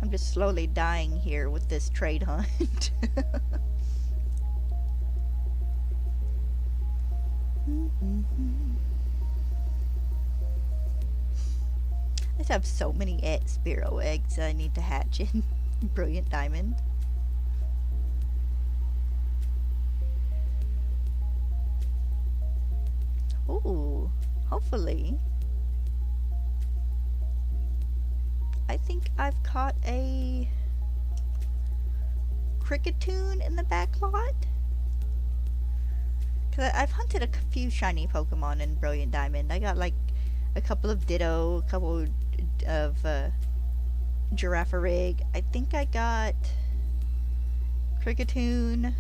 Speaker 1: I'm just slowly dying here with this trade hunt. I just have so many Spearow eggs I need to hatch in Brilliant Diamond. Ooh, hopefully. I think I've caught a Cricketune in the back lot. Because I've hunted a few shiny Pokemon in Brilliant Diamond. I got like a couple of Ditto, a couple of Girafarig. I think I got Cricketune.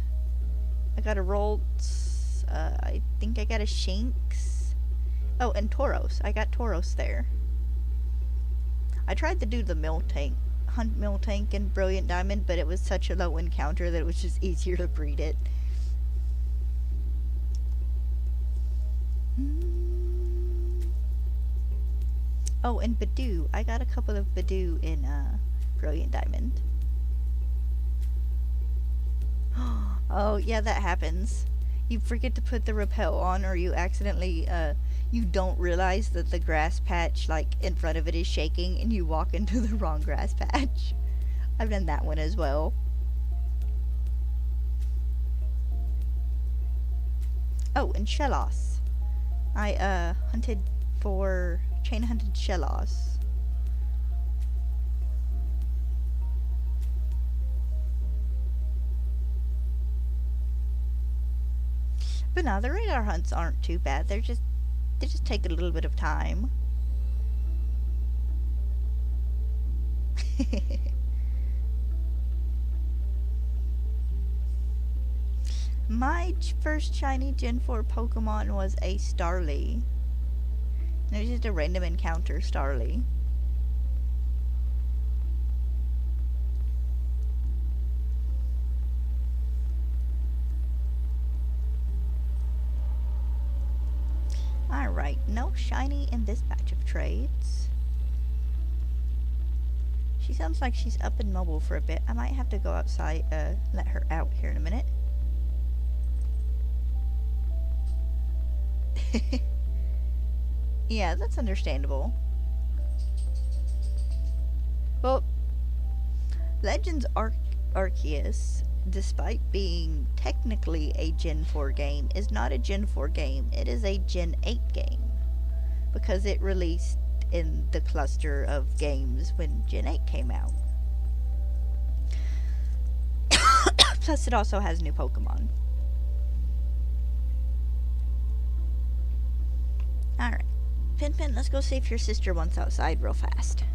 Speaker 1: I got a Roltz. I think I got a Shinx. Oh, and Tauros. I got Tauros there. I tried to do the hunt Miltank in Brilliant Diamond, but it was such a low encounter that it was just easier to breed it. Oh, and Badoo. I got a couple of Badoo in Brilliant Diamond. Oh, yeah, that happens. You forget to put the repel on, or you accidentally, you don't realize that the grass patch, like, in front of it is shaking, and you walk into the wrong grass patch. I've done that one as well. Oh, and Shellos. I, chain hunted Shellos. But no, the radar hunts aren't too bad. They just take a little bit of time. My first shiny Gen 4 Pokemon was a Starly. It was just a random encounter Starly. Alright, no shiny in this batch of trades. She sounds like she's up and mobile for a bit. I might have to go outside, let her out here in a minute. Yeah, that's understandable. Well, Legends Arceus, despite being technically a Gen 4 game, is not a Gen 4 game. It is a Gen 8 game. Because it released in the cluster of games when Gen 8 came out. Plus, it also has new Pokemon. Alright. Pin, let's go see if your sister wants outside real fast.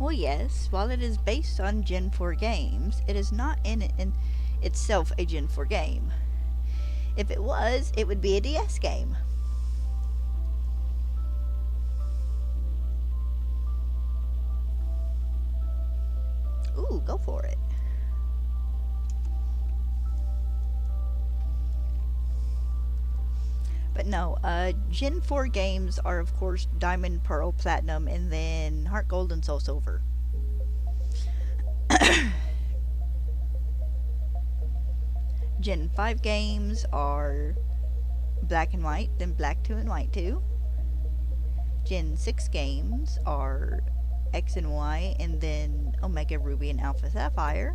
Speaker 1: Well, yes, while it is based on Gen 4 games, it is not in itself a Gen 4 game. If it was, it would be a DS game. Ooh, go for it. But no, Gen 4 games are, of course, Diamond, Pearl, Platinum, and then Heart Gold and Soul Silver. Gen 5 games are Black and White, then Black 2 and White 2. Gen 6 games are X and Y, and then Omega Ruby and Alpha Sapphire.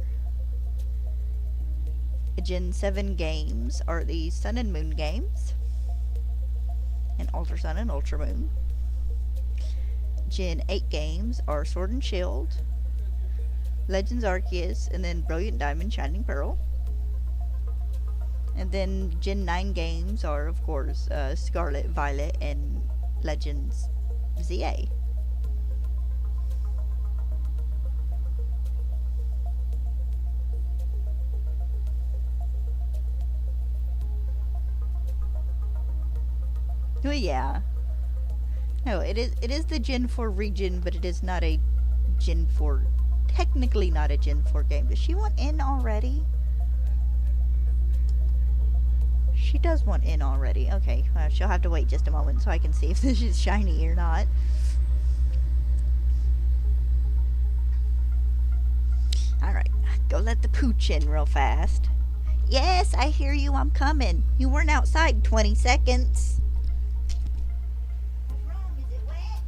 Speaker 1: Gen 7 games are the Sun and Moon games, and Ultra Sun and Ultra Moon. Gen 8 games are Sword and Shield, Legends Arceus, and then Brilliant Diamond, Shining Pearl. And then Gen 9 games are, of course, Scarlet, Violet, and Legends ZA. Well, yeah. No, it is the Gen 4 region, but it is not a Gen 4, technically not a Gen 4 game. Does she want in already? she does want in already. Okay, she'll have to wait just a moment so I can see if this is shiny or not. Alright, go let the pooch in real fast. Yes, I hear you, I'm coming. You weren't outside 20 seconds. What's wrong? Is it wet?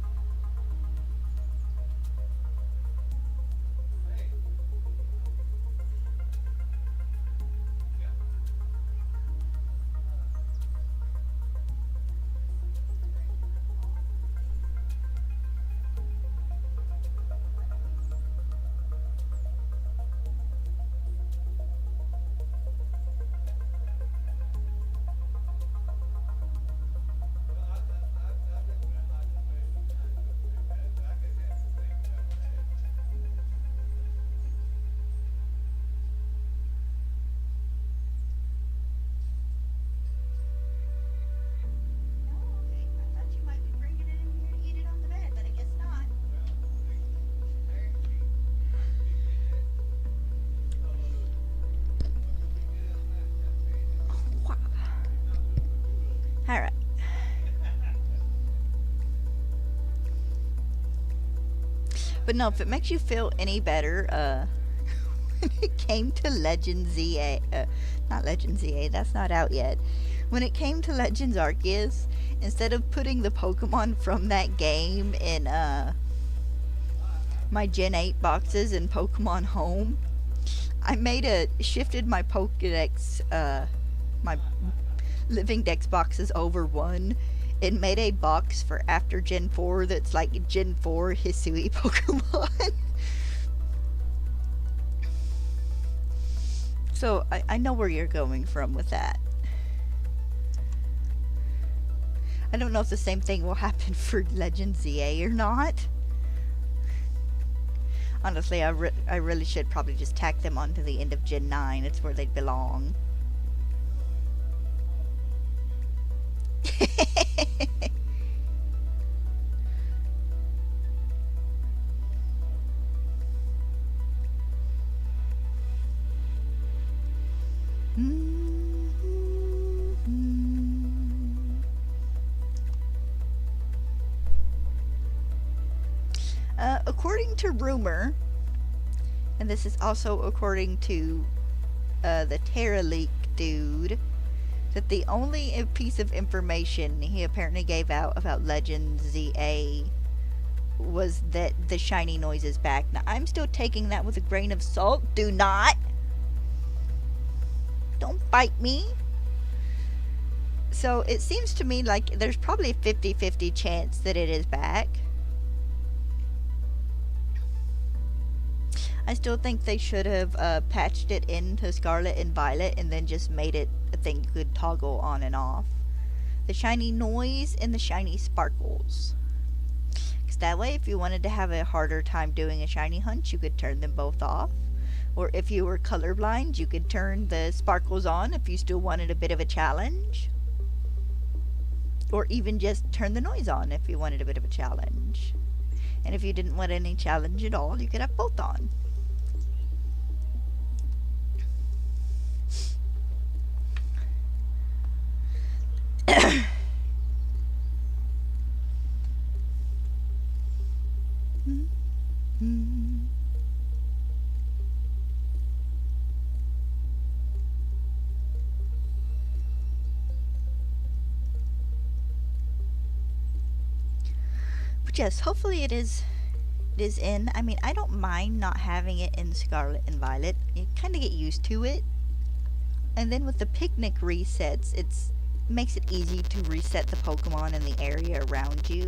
Speaker 1: Alright. But no, if it makes you feel any better, when it came to Legend ZA, not Legend ZA, that's not out yet. When it came to Legends Arceus, instead of putting the Pokemon from that game in, my Gen 8 boxes in Pokemon Home, I shifted my Pokedex, my Living Dex boxes over one and made a box for after Gen 4 that's like Gen 4 Hisui Pokemon. So I know where you're going from with that. I don't know if the same thing will happen for Legend ZA or not. Honestly, I really should probably just tack them onto the end of Gen 9. It's where they belong. According to rumor, and this is also according to the Terra Leak dude, that the only piece of information he apparently gave out about Legend ZA was that the shiny noise is back. Now, I'm still taking that with a grain of salt. Do not! Don't bite me! So, it seems to me like there's probably a 50-50 chance that it is back. I still think they should have patched it into Scarlet and Violet and then just made it a thing you could toggle on and off. The shiny noise and the shiny sparkles. Because that way, if you wanted to have a harder time doing a shiny hunt, you could turn them both off. Or if you were colorblind, you could turn the sparkles on if you still wanted a bit of a challenge. Or even just turn the noise on if you wanted a bit of a challenge. And if you didn't want any challenge at all, you could have both on. But yes, hopefully it is in. I mean, I don't mind not having it in Scarlet and Violet. You kind of get used to it. And then with the picnic resets, it makes it easy to reset the Pokemon in the area around you.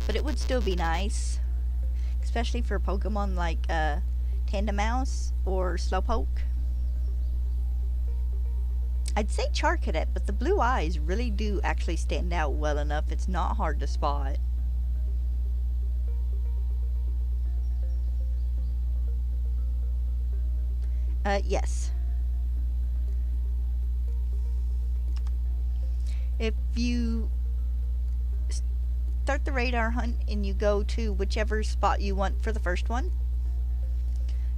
Speaker 1: But it would still be nice, especially for Pokemon like Tandemaus or Slowpoke. I'd say Charcadet, but the blue eyes really do actually stand out well enough. It's not hard to spot. Yes. If you start the radar hunt and you go to whichever spot you want for the first one,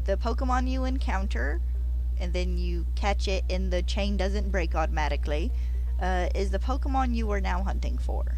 Speaker 1: the Pokemon you encounter and then you catch it and the chain doesn't break automatically, is the Pokemon you are now hunting for.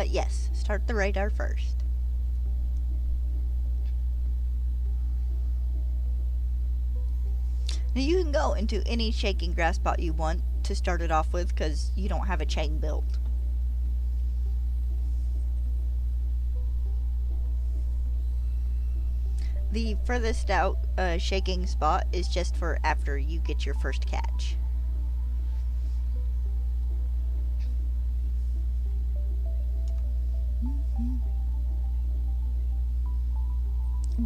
Speaker 1: Yes, start the radar first. Now you can go into any shaking grass spot you want to start it off with because you don't have a chain built. The furthest out shaking spot is just for after you get your first catch.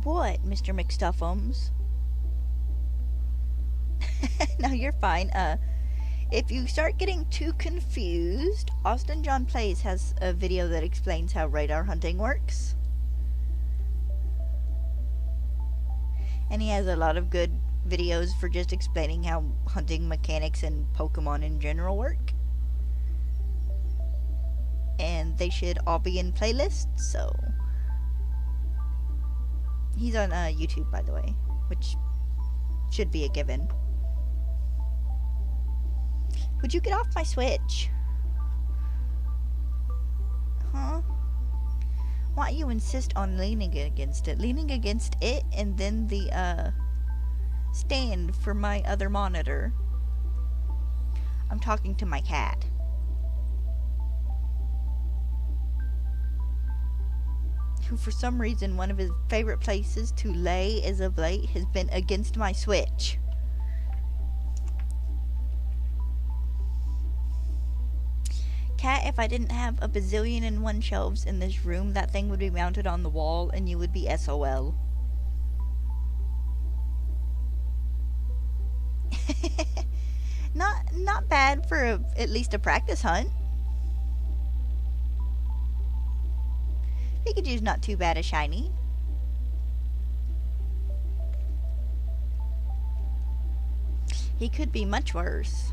Speaker 1: What, Mr. McStuffums? No, you're fine. If you start getting too confused, Austin John Plays has a video that explains how radar hunting works. And he has a lot of good videos for just explaining how hunting mechanics and Pokemon in general work. And they should all be in playlists, so... He's on YouTube, by the way, which should be a given. Would you get off my Switch? Huh? Why you insist on leaning against it? Leaning against it and then the stand for my other monitor. I'm talking to my cat. Who for some reason one of his favorite places to lay as of late has been against my Switch. Cat, if I didn't have a bazillion and one shelves in this room, that thing would be mounted on the wall and you would be SOL. Not bad for at least a practice hunt. Pikachu's not too bad a shiny. He could be much worse.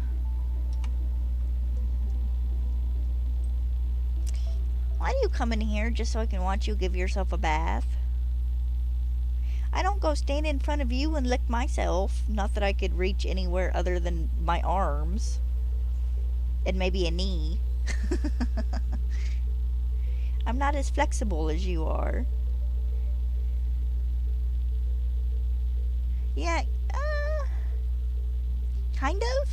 Speaker 1: Why do you come in here just so I can watch you give yourself a bath? I don't go stand in front of you and lick myself. Not that I could reach anywhere other than my arms. And maybe a knee. I'm not as flexible as you are. Yeah, kind of.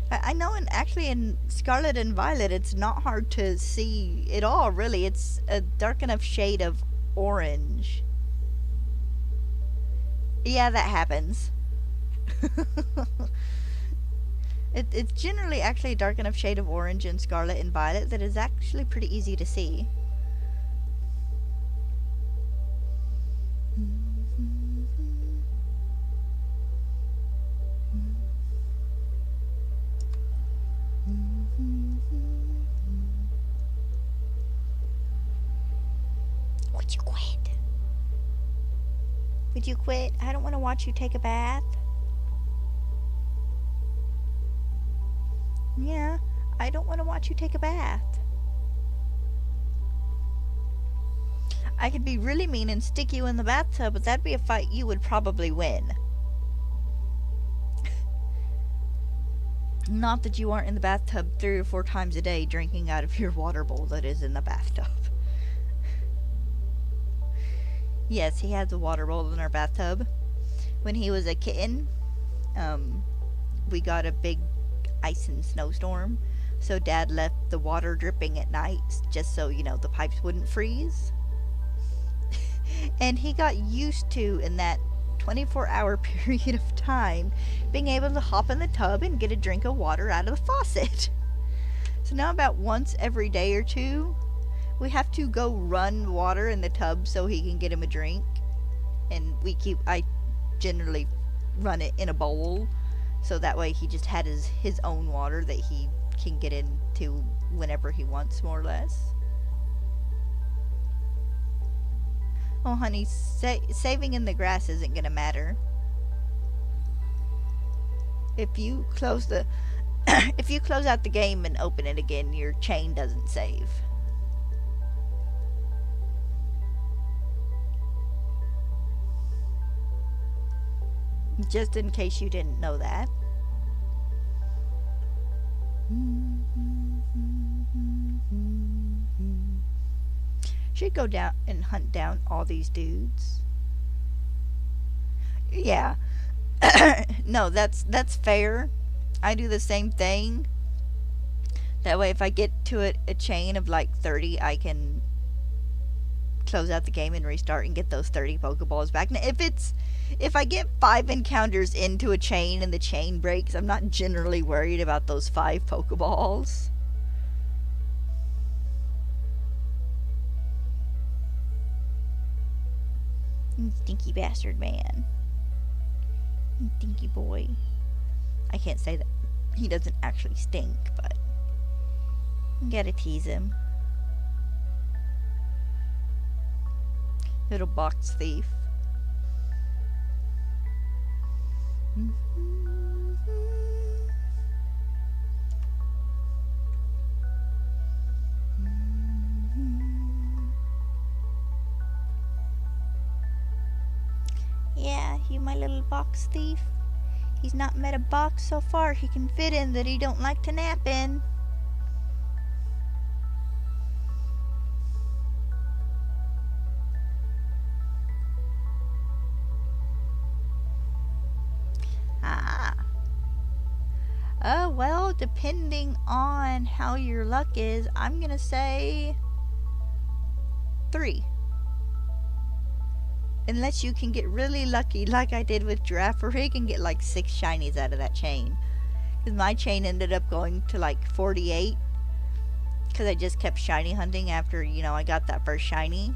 Speaker 1: I know, actually in Scarlet and Violet, it's not hard to see at all, really. It's a dark enough shade of orange. Yeah, that happens. It's generally actually a dark enough shade of orange in Scarlet and Violet that is actually pretty easy to see. Would you quit? Would you quit? I don't want to watch you take a bath. Yeah, I don't want to watch you take a bath. I could be really mean and stick you in the bathtub, but that'd be a fight you would probably win. Not that you aren't in the bathtub 3 or 4 times a day drinking out of your water bowl that is in the bathtub. Yes, he has a water bowl in our bathtub. When he was a kitten, we got a big ice and snowstorm. So Dad left the water dripping at night just so, the pipes wouldn't freeze. And he got used to, in that 24-hour period of time, being able to hop in the tub and get a drink of water out of the faucet. So now about once every day or two, we have to go run water in the tub so he can get him a drink. And I generally run it in a bowl, so that way he just had his own water that he can get into whenever he wants, more or less. Oh, honey, saving in the grass isn't gonna matter. If you close if you close out the game and open it again, your chain doesn't save. Just in case you didn't know that. Should go down and hunt down all these dudes. Yeah. No, that's fair. I do the same thing. That way if I get to a chain of like 30, I can close out the game and restart and get those 30 Pokeballs back. Now, if I get 5 encounters into a chain and the chain breaks, I'm not generally worried about those 5 Pokeballs. Stinky bastard man. Stinky boy. I can't say that he doesn't actually stink, but you gotta tease him. Little box thief. Yeah, you my little box thief. He's not met a box so far he can fit in that he don't like to nap in. Well, depending on how your luck is, I'm gonna say 3. Unless you can get really lucky like I did with Girafarig and get like 6 shinies out of that chain. Because my chain ended up going to like 48. Because I just kept shiny hunting after, I got that first shiny.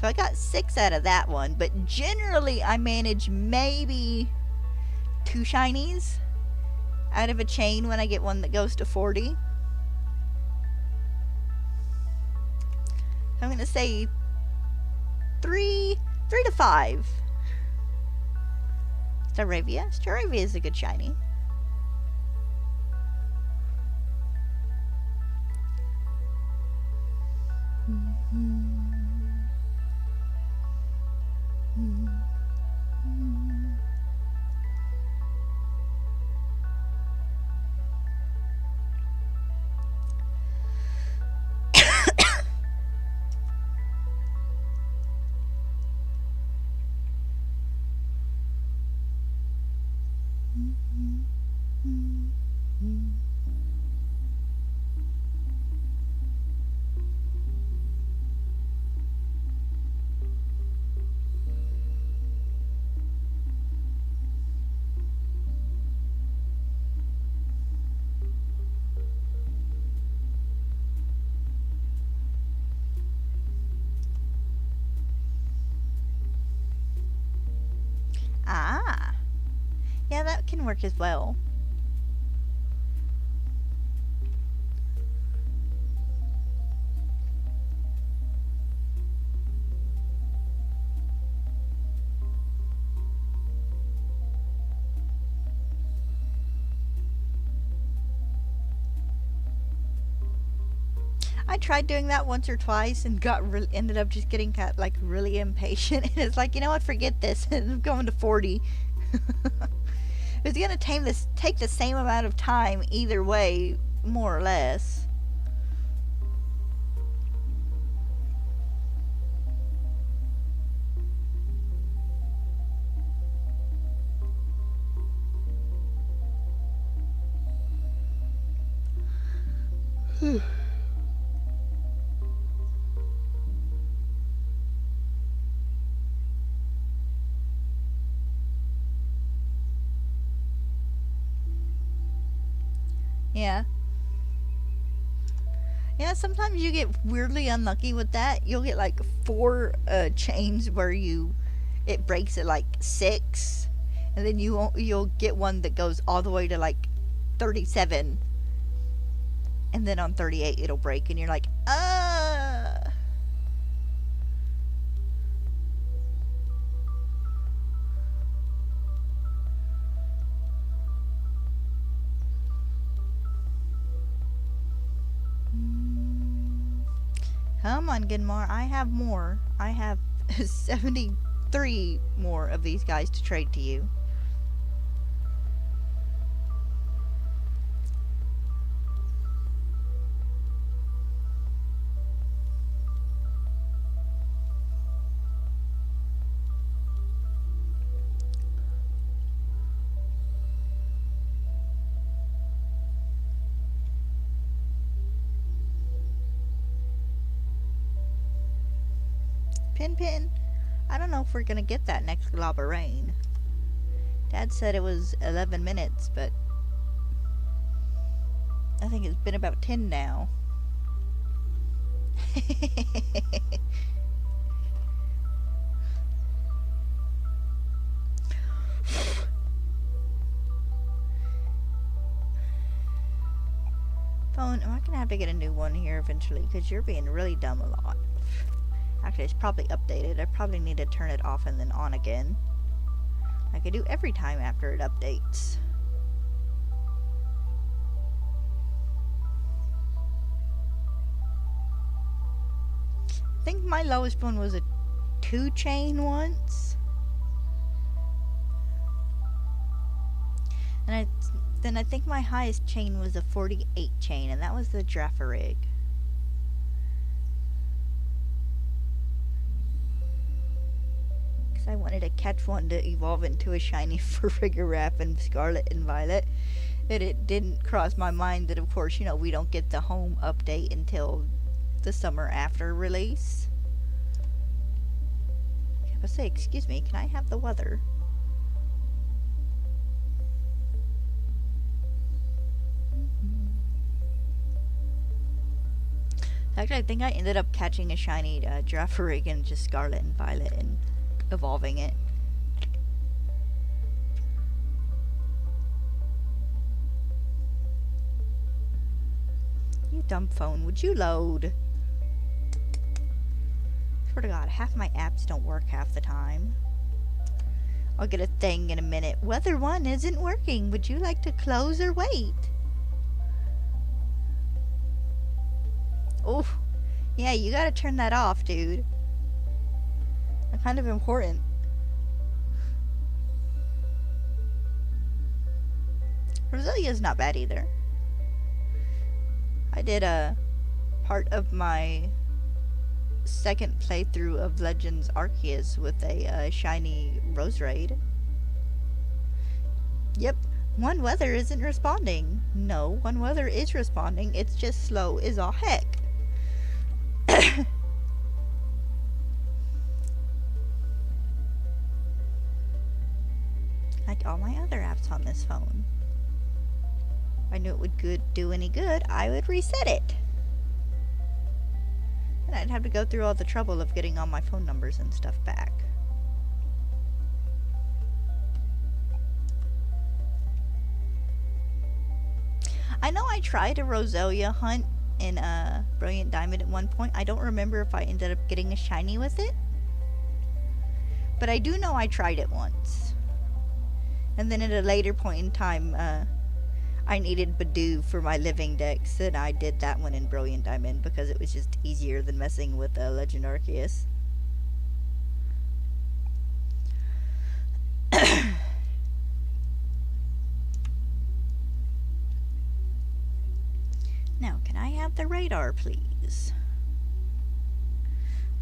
Speaker 1: So I got 6 out of that one. But generally I manage maybe 2 shinies out of a chain when I get one that goes to 40. I'm going to say 3 to 5. Staravia. Staravia is a good shiny. Ah. Yeah, that can work as well. I tried doing that once or twice and ended up just getting like really impatient. And it's like, you know what, forget this. I'm going to 40. It's gonna take the same amount of time either way, more or less. Yeah. Yeah, sometimes you get weirdly unlucky with that. You'll get like 4 chains where it breaks at like 6, and then you'll get one that goes all the way to like 37, and then on 38 it'll break, and you're like, Come on, Ginmar. I have more. I have 73 more of these guys to trade to you. Pin, I don't know if we're gonna get that next glob of rain. Dad said it was 11 minutes, but I think it's been about 10 now. Phone, am I gonna have to get a new one here eventually? Because you're being really dumb a lot. Actually, it's probably updated. I probably need to turn it off and then on again, like I do every time after it updates. I think my lowest one was a 2 chain once. And then I think my highest chain was a 48 chain, and that was the Draffarig. I wanted to catch one to evolve into a shiny for Rigorap and Scarlet and Violet. And it didn't cross my mind that, of course, we don't get the home update until the summer after release. I say, excuse me, can I have the weather? Actually, I think I ended up catching a shiny Draffarig and just Scarlet and Violet and evolving it. You dumb phone, would you load? Swear to God, half my apps don't work half the time. I'll get a thing in a minute. Weather 1 isn't working. Would you like to close or wait? Oh, yeah, you gotta turn that off, dude. They're kind of important. Roselia's not bad either. I did a part of my second playthrough of Legends Arceus with a shiny Roserade. Yep, One Weather isn't responding. No, One Weather is responding. It's just slow as all heck. Like all my other apps on this phone. If I knew it would do any good, I would reset it. And I'd have to go through all the trouble of getting all my phone numbers and stuff back. I know I tried a Roselia hunt in Brilliant Diamond at one point. I don't remember if I ended up getting a shiny with it. But I do know I tried it once. And then at a later point in time, I needed Badoo for my living decks, and I did that one in Brilliant Diamond because it was just easier than messing with Legend Arceus. Now, can I have the radar, please?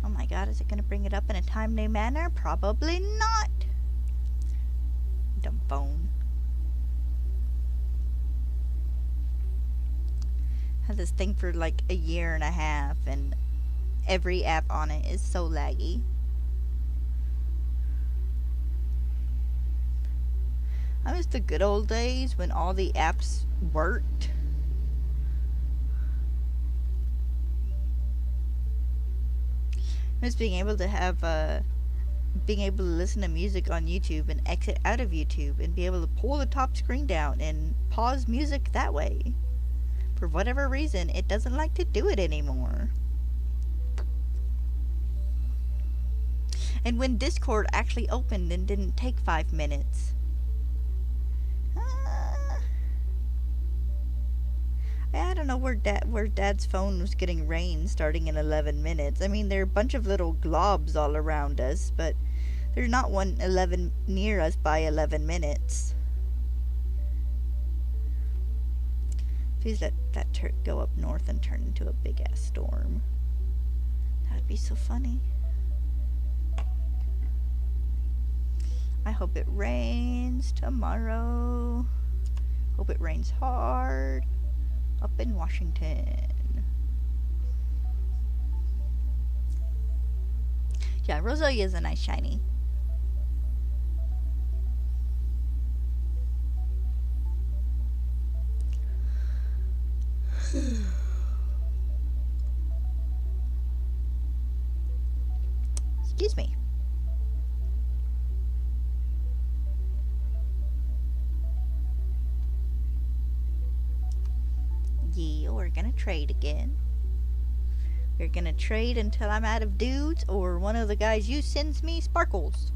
Speaker 1: Oh my god, is it going to bring it up in a timely manner? Probably not. Dumb phone. Had this thing for like a year and a half, and every app on it is so laggy. I miss the good old days when all the apps worked. I miss being able to have being able to listen to music on YouTube and exit out of YouTube and be able to pull the top screen down and pause music that way. For whatever reason, it doesn't like to do it anymore. And when Discord actually opened and didn't take 5 minutes. I don't know where Dad's phone was getting rain starting in 11 minutes. I mean, there are a bunch of little globs all around us, but there's not one 11 near us by 11 minutes. Please let that go up north and turn into a big-ass storm. That'd be so funny. I hope it rains tomorrow. Hope it rains hard up in Washington. Yeah, Roselia is a nice shiny. Excuse me. Yeah, we're gonna trade again. We're gonna trade until I'm out of dudes or one of the guys you sends me sparkles.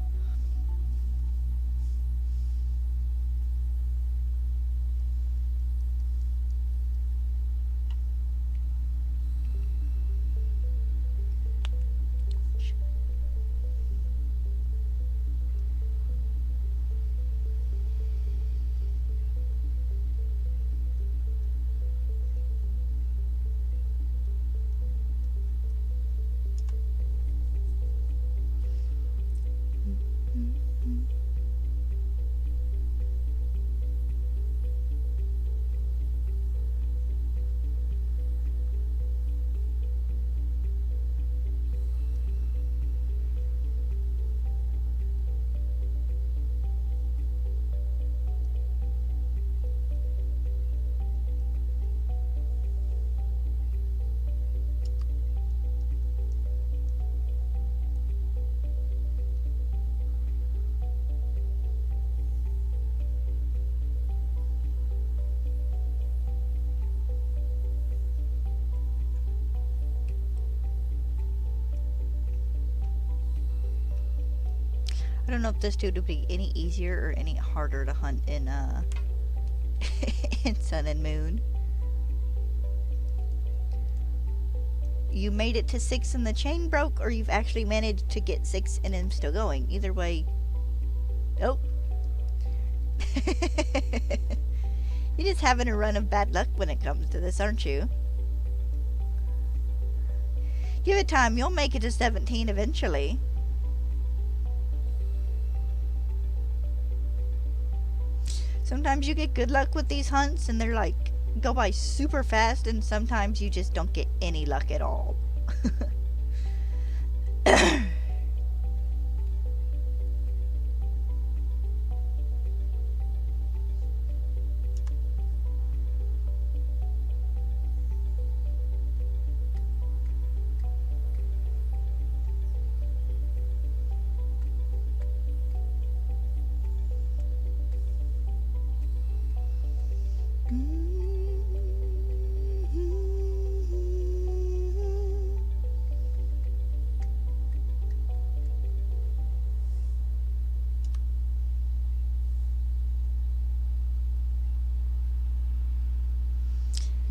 Speaker 1: I don't know if this dude would be any easier or any harder to hunt in in Sun and Moon. You made it to 6 and the chain broke, or you've actually managed to get 6 and I'm still going. Either way. Oh. You're just having a run of bad luck when it comes to this, aren't you? Give it time, you'll make it to 17 eventually. Sometimes you get good luck with these hunts and they're like, go by super fast, and sometimes you just don't get any luck at all.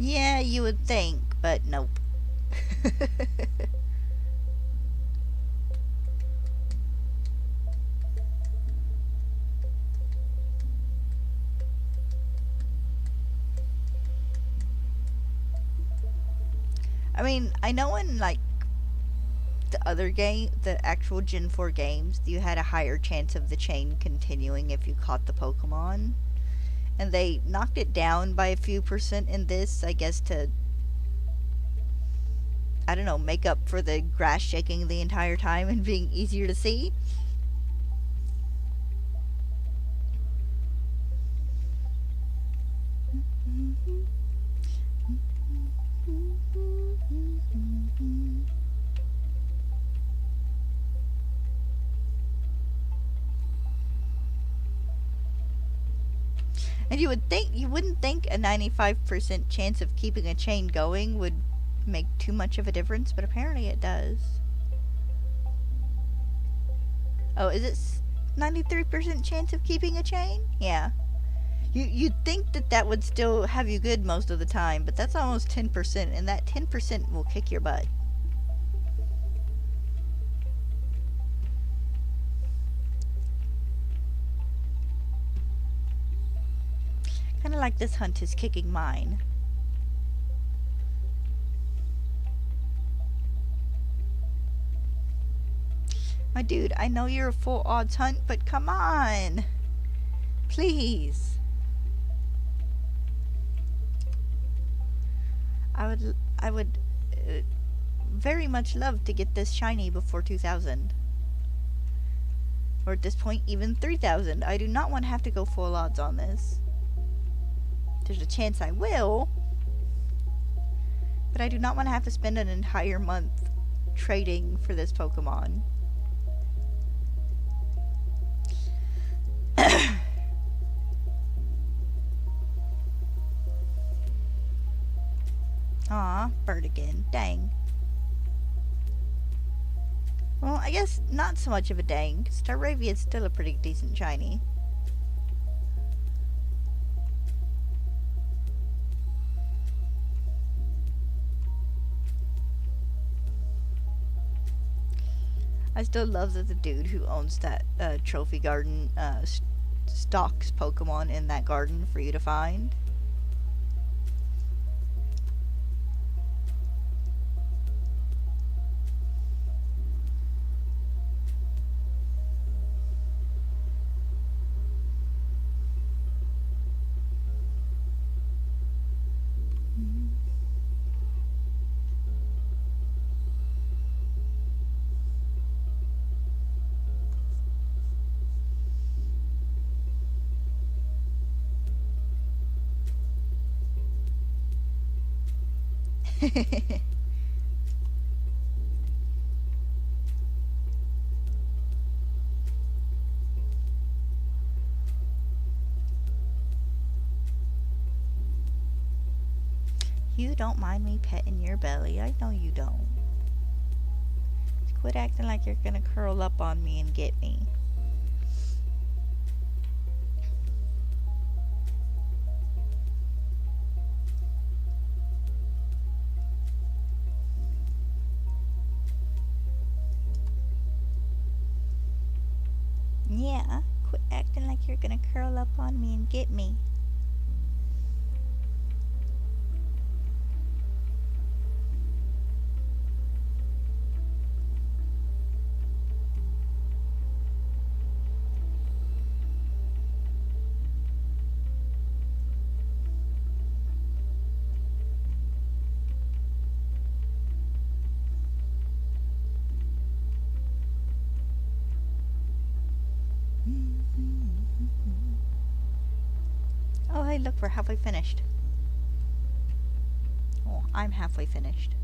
Speaker 1: Yeah, you would think, but nope. I mean, I know in like the other game, the actual Gen 4 games, you had a higher chance of the chain continuing if you caught the Pokemon. And they knocked it down by a few percent in this, I guess, to I don't know, make up for the grass shaking the entire time and being easier to see. And you wouldn't think a 95% chance of keeping a chain going would make too much of a difference, but apparently it does. Oh, is it 93% chance of keeping a chain? Yeah. You'd think that would still have you good most of the time, but that's almost 10%, and that 10% will kick your butt. Kind of like this hunt is kicking mine. My dude, I know you're a full odds hunt, but come on! Please! I would very much love to get this shiny before 2000. Or at this point, even 3000. I do not want to have to go full odds on this. There's a chance I will, but I do not want to have to spend an entire month trading for this Pokemon. Aw, bird again. Dang. Well, I guess not so much of a dang. Staravia is still a pretty decent shiny. I still love that the dude who owns that trophy garden stocks Pokemon in that garden for you to find. You don't mind me petting your belly. I know you don't. Just quit acting like you're gonna curl up on me and get me. Yeah, quit acting like you're gonna curl up on me and get me. Oh, hey, look, we're halfway finished. Oh, I'm halfway finished.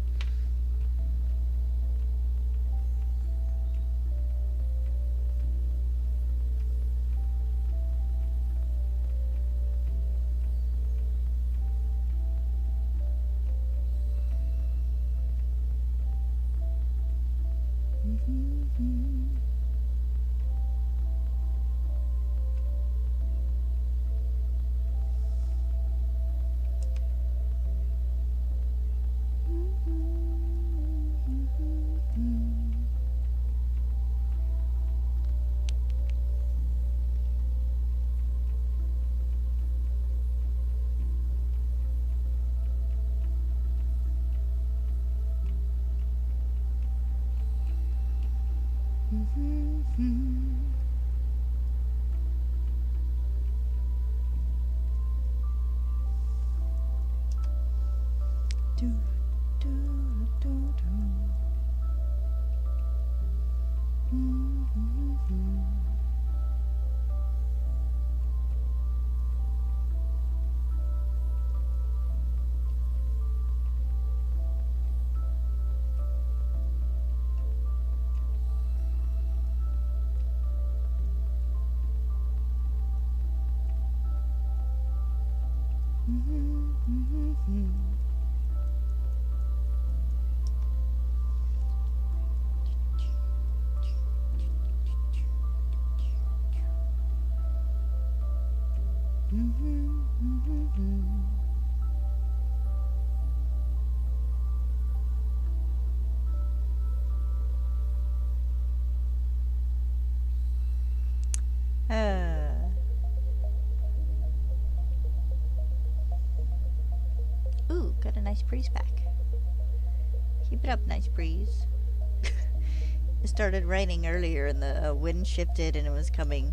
Speaker 1: Do, do, do, do. nice breeze back. Keep it up, nice breeze. It started raining earlier and the wind shifted and it was coming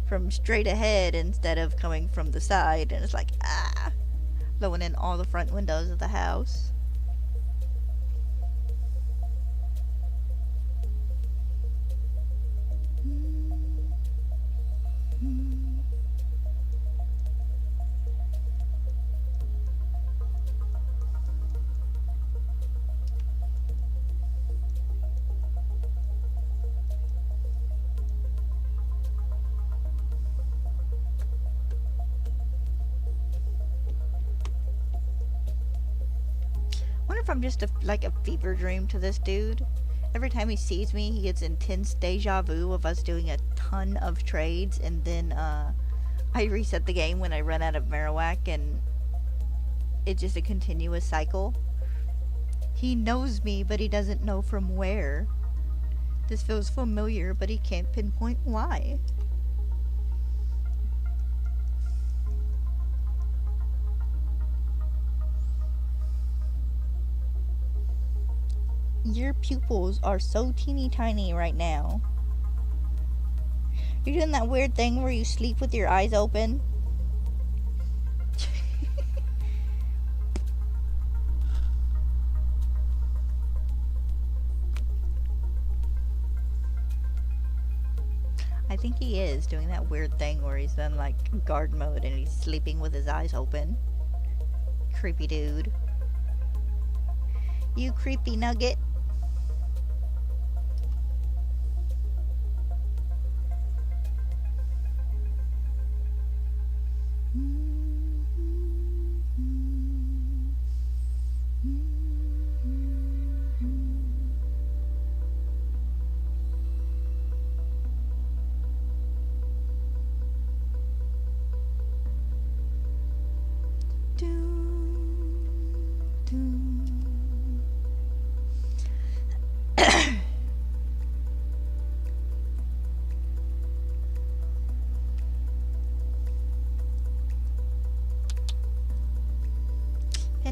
Speaker 1: from straight ahead instead of coming from the side. And it's like, ah, blowing in all the front windows of the house. Wonder if I'm just like a fever dream to this dude. Every time he sees me, he gets intense deja vu of us doing a ton of trades, and then I reset the game when I run out of Marowak, and it's just a continuous cycle. He knows me, but he doesn't know from where. This feels familiar, but he can't pinpoint why. Your pupils are so teeny tiny right now. You're doing that weird thing where you sleep with your eyes open. I think he is doing that weird thing where he's in like guard mode and he's sleeping with his eyes open. Creepy dude. You creepy nugget.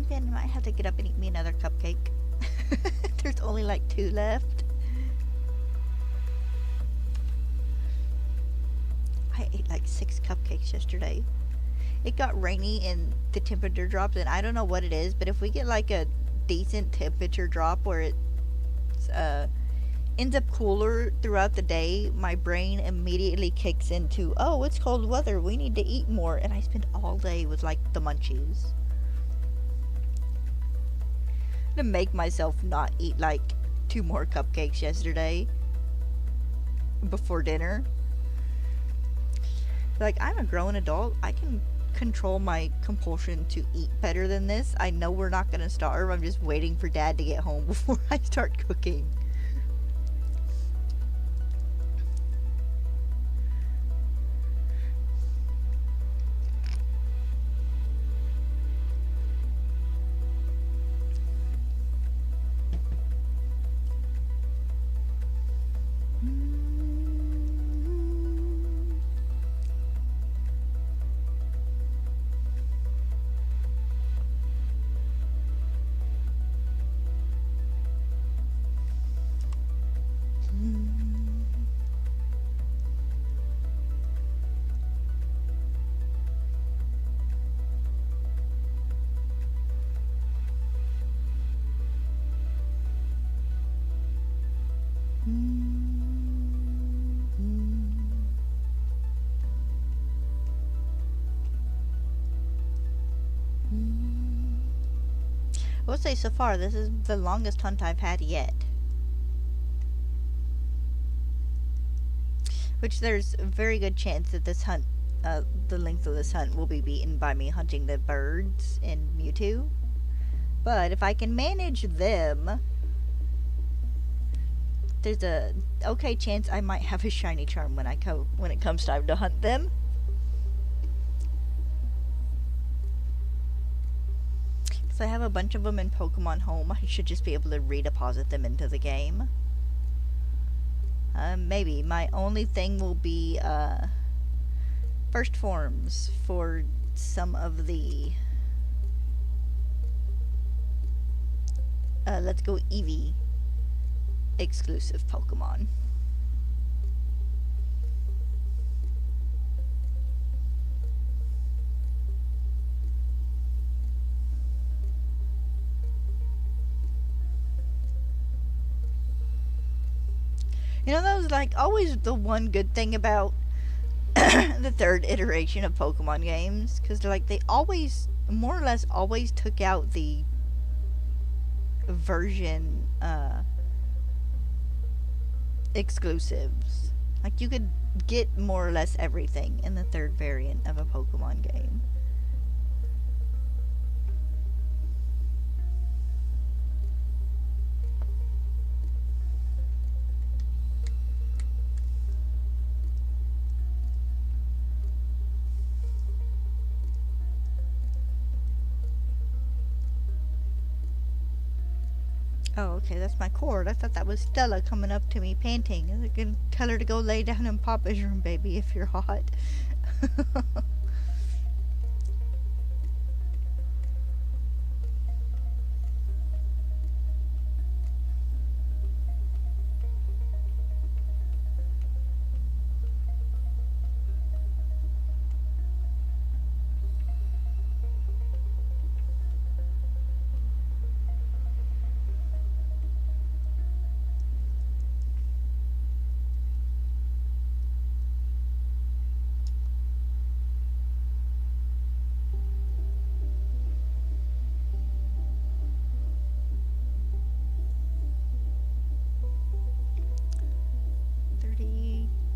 Speaker 1: Pin might have to get up and eat me another cupcake. There's only like 2 left. I ate like 6 cupcakes yesterday. It got rainy and the temperature dropped, and I don't know what it is, but if we get like a decent temperature drop where it ends up cooler throughout the day, my brain immediately kicks into, oh, it's cold weather, we need to eat more, and I spend all day with like the munchies. To make myself not eat like 2 more cupcakes yesterday before dinner. Like, I'm a grown adult. I can control my compulsion to eat better than this. I know we're not gonna starve. I'm just waiting for Dad to get home before I start cooking. I will say so far, this is the longest hunt I've had yet. Which there's a very good chance that this hunt, the length of this hunt will be beaten by me hunting the birds in Mewtwo. But if I can manage them, there's a okay chance I might have a shiny charm when it comes time to hunt them. I have a bunch of them in Pokemon Home. I should just be able to redeposit them into the game. Maybe. My only thing will be, first forms for some of the Let's Go Eevee exclusive Pokemon. You know, that was like always the one good thing about the third iteration of Pokemon games, because like they always, more or less, always took out the version exclusives. Like you could get more or less everything in the third variant of a Pokemon game. Oh, okay, that's my cord. I thought that was Stella coming up to me panting. I can tell her to go lay down in Papa's room, baby, if you're hot.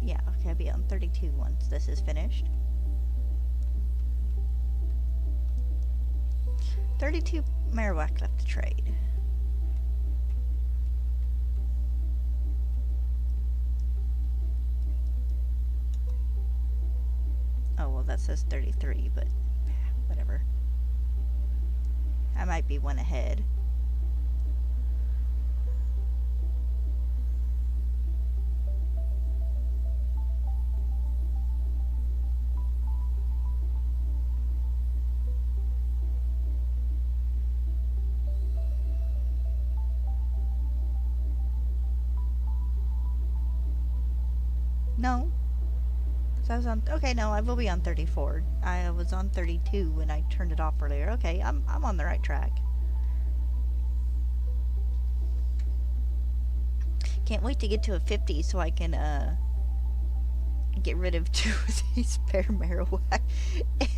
Speaker 1: Yeah, okay, I'll be on 32 once this is finished. 32 Marowak left to trade. Oh, well, that says 33, but whatever. I might be one ahead. No. So I was on. Okay, no, I will be on 34. I was on 32 when I turned it off earlier. Okay, I'm on the right track. Can't wait to get to a 50 so I can get rid of 2 of these spare Marowak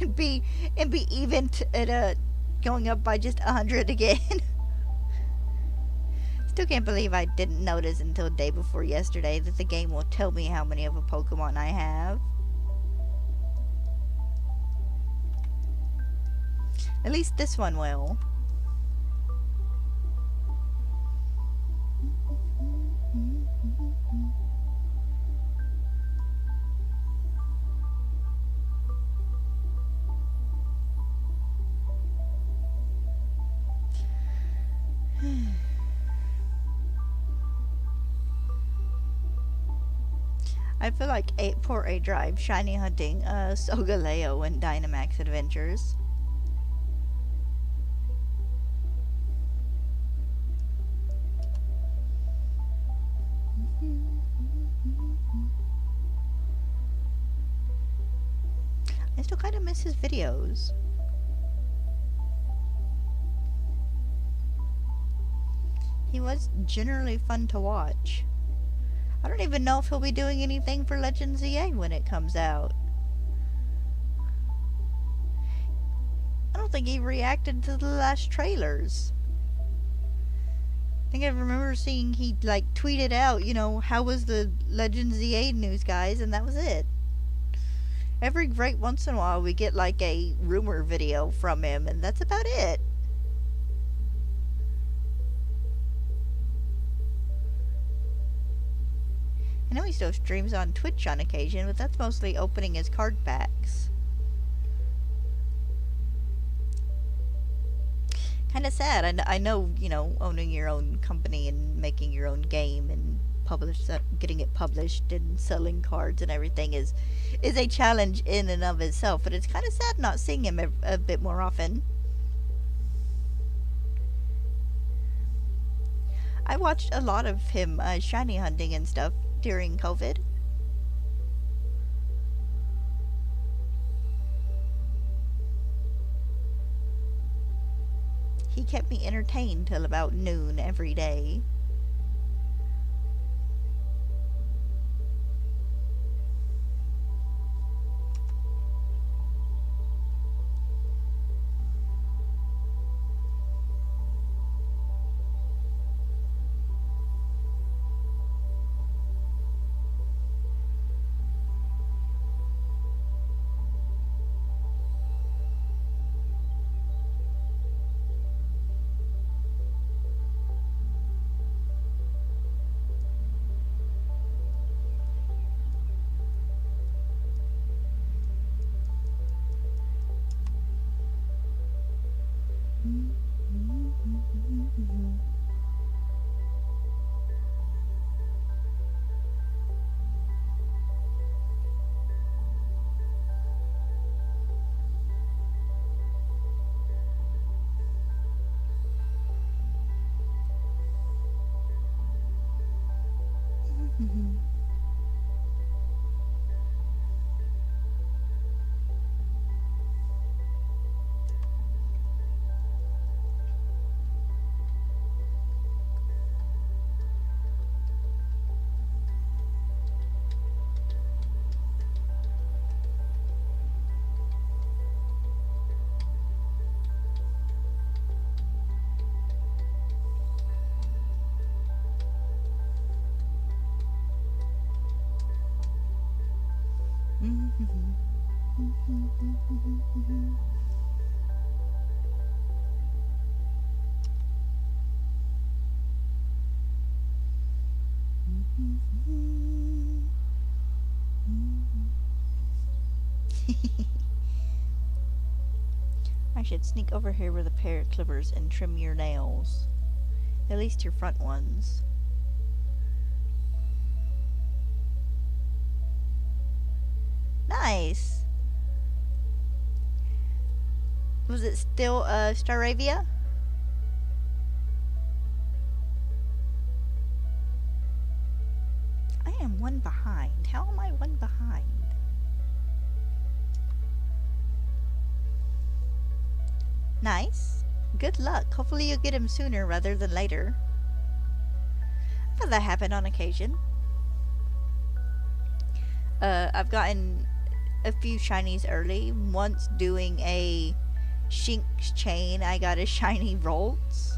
Speaker 1: and be even at going up by just 100 again. Still can't believe I didn't notice until day before yesterday that the game will tell me how many of a Pokemon I have. At least this one will. I feel like poor A-Drive, shiny hunting, Solgaleo, and Dynamax Adventures. I still kind of miss his videos. He was generally fun to watch. I don't even know if he'll be doing anything for Legends EA when it comes out. I don't think he reacted to the last trailers. I think I remember seeing he like tweeted out, you know, how was the Legends EA news, guys, and that was it. Every great once in a while we get like a rumor video from him, and that's about it. I know he still streams on Twitch on occasion, but that's mostly opening his card packs. Kind of sad. I know, you know, owning your own company and making your own game and getting it published and selling cards and everything is a challenge in and of itself. But it's kind of sad not seeing him a bit more often. I watched a lot of him shiny hunting and stuff during COVID. He kept me entertained till about noon every day. I should sneak over here with a pair of clippers and trim your nails. At least your front ones. Nice! Was it still Staravia? I am one behind. How am I one behind? Nice. Good luck. Hopefully you'll get him sooner rather than later. I've had that happen on occasion. I've gotten a few shinies early. Once doing a Shink's chain, I got a shiny Rolts.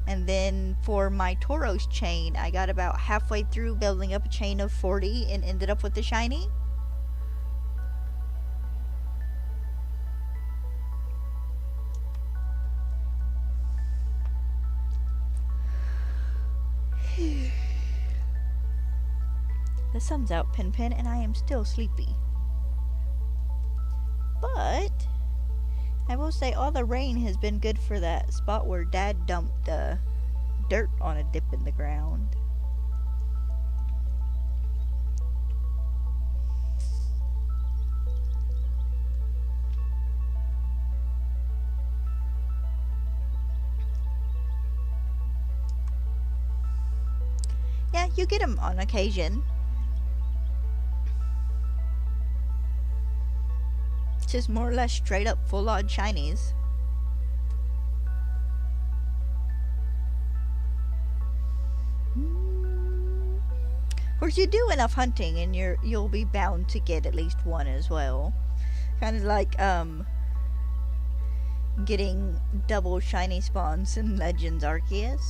Speaker 1: And then for my Tauros chain, I got about halfway through building up a chain of 40 and ended up with the shiny. The sun's out, Pin, and I am still sleepy. But I will say all the rain has been good for that spot where Dad dumped dirt on a dip in the ground. Yeah, you get them on occasion. Just more or less straight up full on shinies. Of course, you do enough hunting, and you'll be bound to get at least one as well. Kind of like getting double shiny spawns in Legends Arceus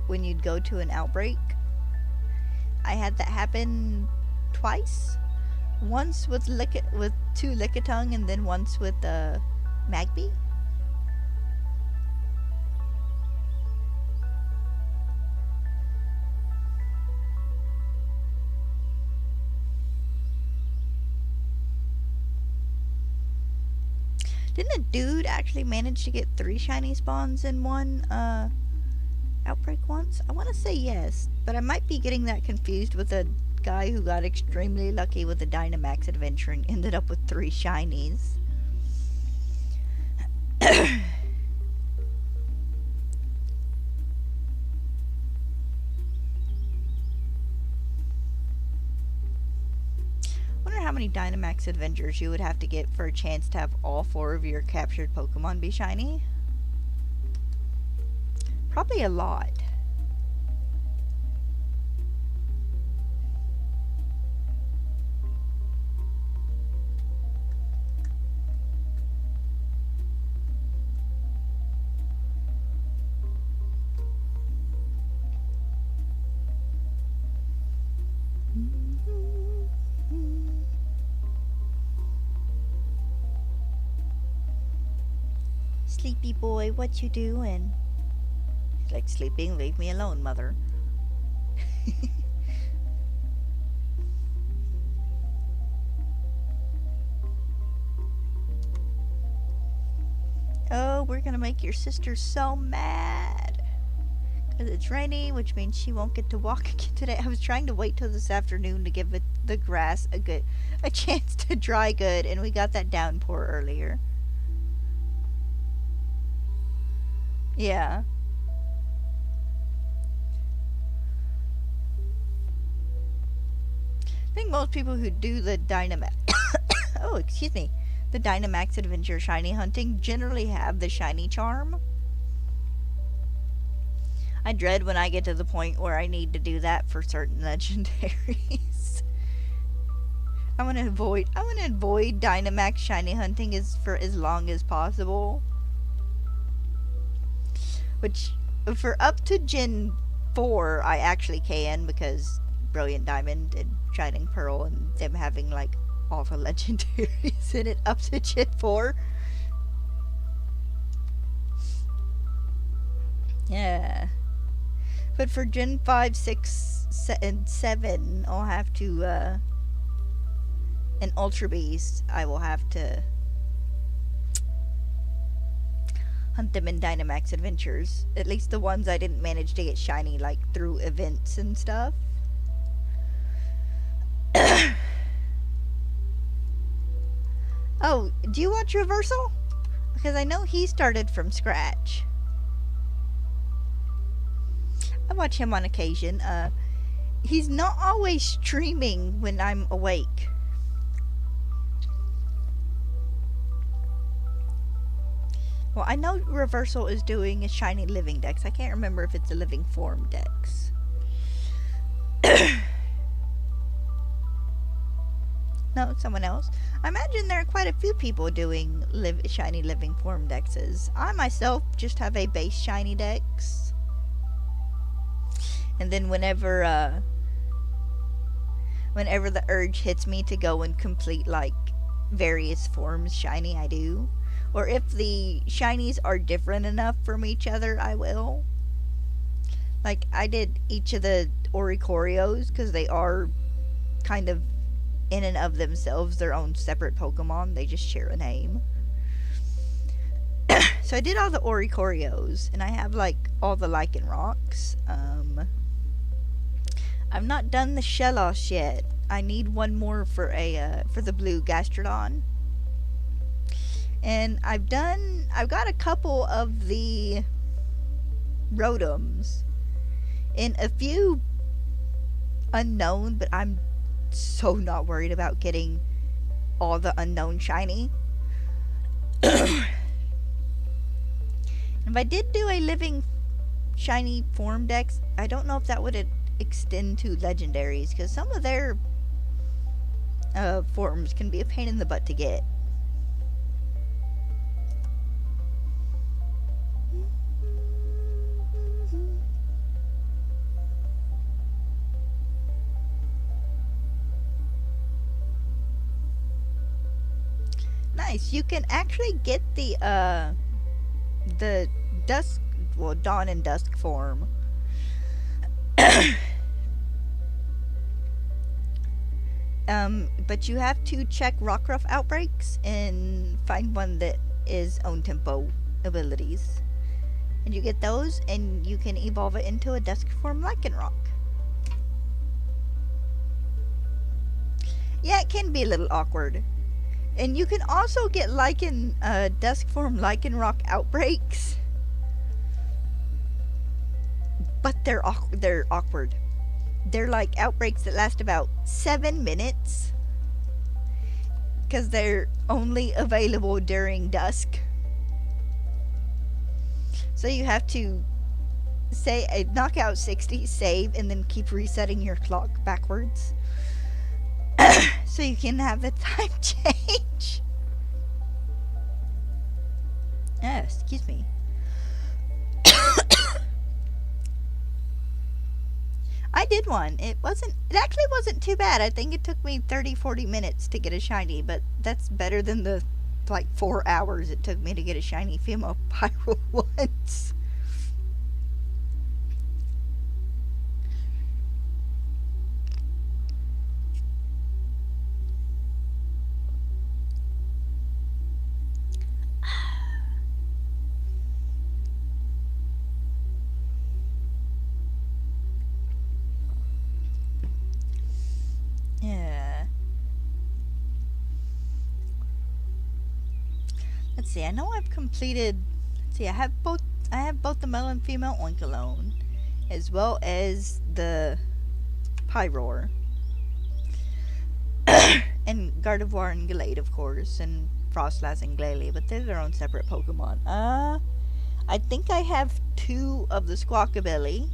Speaker 1: when you'd go to an outbreak. I had that happen twice. Once with two Lickitung and then once with Magby. Didn't a dude actually manage to get 3 shiny spawns in one outbreak once? I want to say yes, but I might be getting that confused with a guy who got extremely lucky with the Dynamax adventure and ended up with 3 shinies. many Dynamax Adventures you would have to get for a chance to have all 4 of your captured Pokemon be shiny? Probably a lot. Sleepy boy, what you doing? He's like, sleeping, leave me alone, mother. Oh, we're gonna make your sister so mad. Because it's rainy, which means she won't get to walk again today. I was trying to wait till this afternoon to give the grass a chance to dry good, and we got that downpour earlier. Yeah. I think most people who do the Dynamax oh, excuse me. The Dynamax Adventure shiny hunting generally have the shiny charm. I dread when I get to the point where I need to do that for certain legendaries. I want to avoid Dynamax shiny hunting for as long as possible. Which, for up to Gen 4, I actually can, because Brilliant Diamond and Shining Pearl and them having, like, all the legendaries in it up to Gen 4. Yeah. But for Gen 5, 6, and 7, I'll have to, and Ultra Beast, I will have to hunt them in Dynamax Adventures. At least the ones I didn't manage to get shiny, like, through events and stuff. Oh, do you watch Reversal? Because I know he started from scratch. I watch him on occasion. He's not always streaming when I'm awake. Well, I know Reversal is doing a shiny living dex. I can't remember if it's a living form dex. No, someone else. I imagine there are quite a few people doing shiny living form dexes. I myself just have a base shiny dex. And then whenever the urge hits me to go and complete, like, various forms shiny, I do. Or if the shinies are different enough from each other, I will. Like, I did each of the Oricorios, because they are kind of in and of themselves their own separate Pokemon. They just share a name. So I did all the Oricorios, and I have, like, all the Lycanrocs. I've not done the Shellos yet. I need one more for the blue Gastrodon. And I've got a couple of the Rotoms. And a few unknown, but I'm so not worried about getting all the unknown shiny. If I did do a living shiny form dex, I don't know if that would extend to legendaries, because some of their forms can be a pain in the butt to get. Nice. You can actually get the dusk, well, dawn and dusk form. But you have to check Rockruff outbreaks and find one that is own tempo abilities. And you get those, and you can evolve it into a dusk form Lycanroc. Yeah, it can be a little awkward. And you can also get dusk form Lycanroc outbreaks. But they're awkward. They're like outbreaks that last about 7 minutes. because they're only available during dusk. So you have to say knock out 60, save, and then keep resetting your clock backwards so you can have the time change. Excuse me. I did one. It actually wasn't too bad. I think it took me 30-40 minutes to get a shiny, but that's better than the like 4 hours it took me to get a shiny female pyro once. Yeah. Let's see. I know I've completed. Let's see. I have both the male and female Oinkalone, as well as the Pyroar, and Gardevoir and Gallade, of course, and Frostlass and Glalie, but they're their own separate Pokemon. I think I have 2 of the Squawkabilly,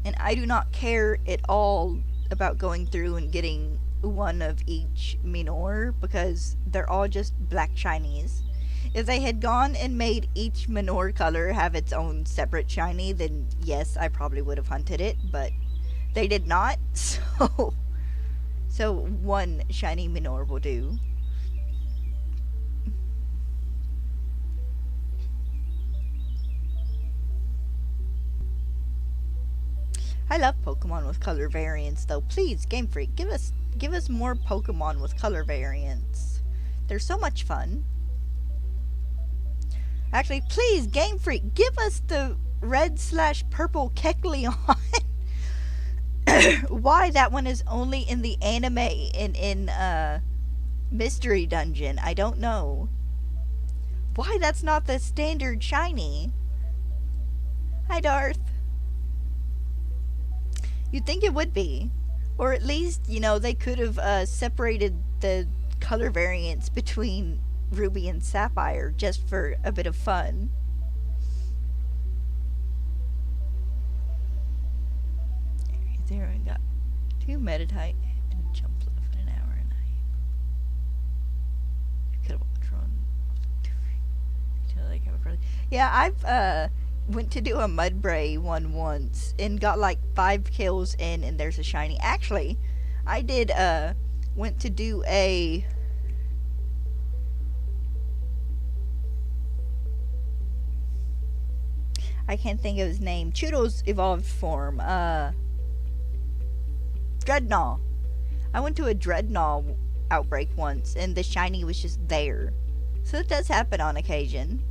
Speaker 1: and I do not care at all about going through and getting 1 of each Minor, because they're all just black shinies. If they had gone and made each Minor color have its own separate shiny, then yes, I probably would have hunted it, but they did not, so 1 shiny Minor will do. I love Pokemon with color variants, though. Please, Game Freak, give us more Pokemon with color variants. They're so much fun. Actually, please, Game Freak, give us the red/purple Kecleon. Why that one is only in the anime and in Mystery Dungeon, I don't know. Why that's not the standard shiny. Hi, Darth. You'd think it would be. Or at least, they could have separated the color variants between Ruby and Sapphire just for a bit of fun. There we got 2 Meditite and a jump left in an hour and a half. Could have walked around. Yeah, I've went to do a Mudbray one once and got like 5 kills in, and there's a shiny. Actually, I did went to do a I can't think of his name. Chudo's evolved form. Dreadnought. I went to a Dreadnought outbreak once, and the shiny was just there. So it does happen on occasion.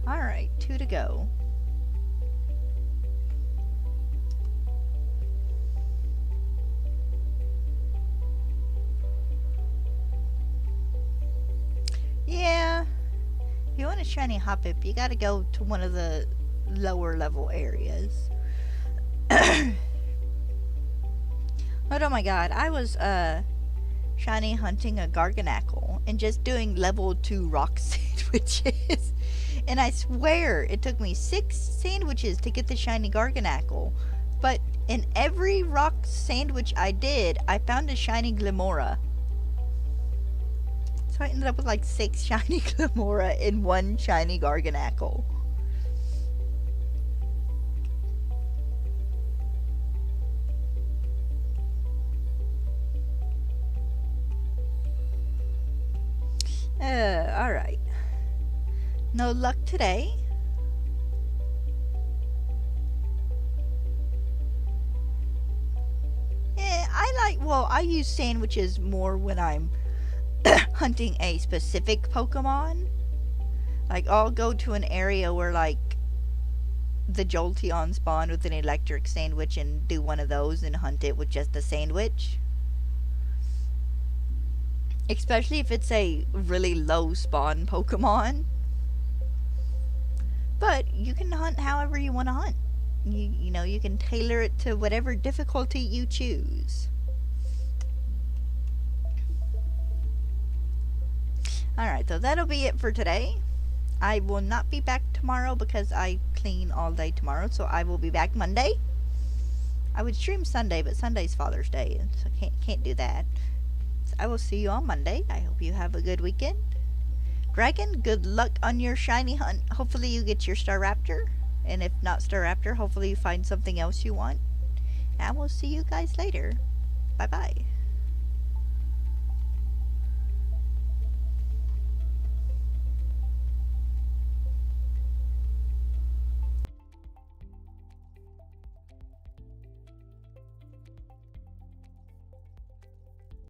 Speaker 1: Alright, 2 to go. Yeah, if you want a shiny Hoppip, you gotta go to one of the lower level areas. Oh my god, I was shiny hunting a Garganackle and just doing level 2 rock sandwiches. And I swear it took me 6 sandwiches to get the shiny Garganackle. But in every rock sandwich I did, I found a shiny Glimora. So I ended up with like 6 shiny Glimora and 1 shiny Garganackle. Alright. No luck today. well, I use sandwiches more when I'm hunting a specific Pokemon. Like, I'll go to an area where, like, the Jolteon spawn with an electric sandwich and do one of those and hunt it with just a sandwich. Especially if it's a really low spawn Pokemon. But you can hunt however you want to hunt. You know, you can tailor it to whatever difficulty you choose. Alright, so that'll be it for today. I will not be back tomorrow because I clean all day tomorrow, so I will be back Monday. I would stream Sunday, but Sunday's Father's Day, so can't do that. So I will see you on Monday. I hope you have a good weekend. Dragon, good luck on your shiny hunt. Hopefully you get your Staraptor. And if not Staraptor, hopefully you find something else you want. And we'll see you guys later. Bye-bye.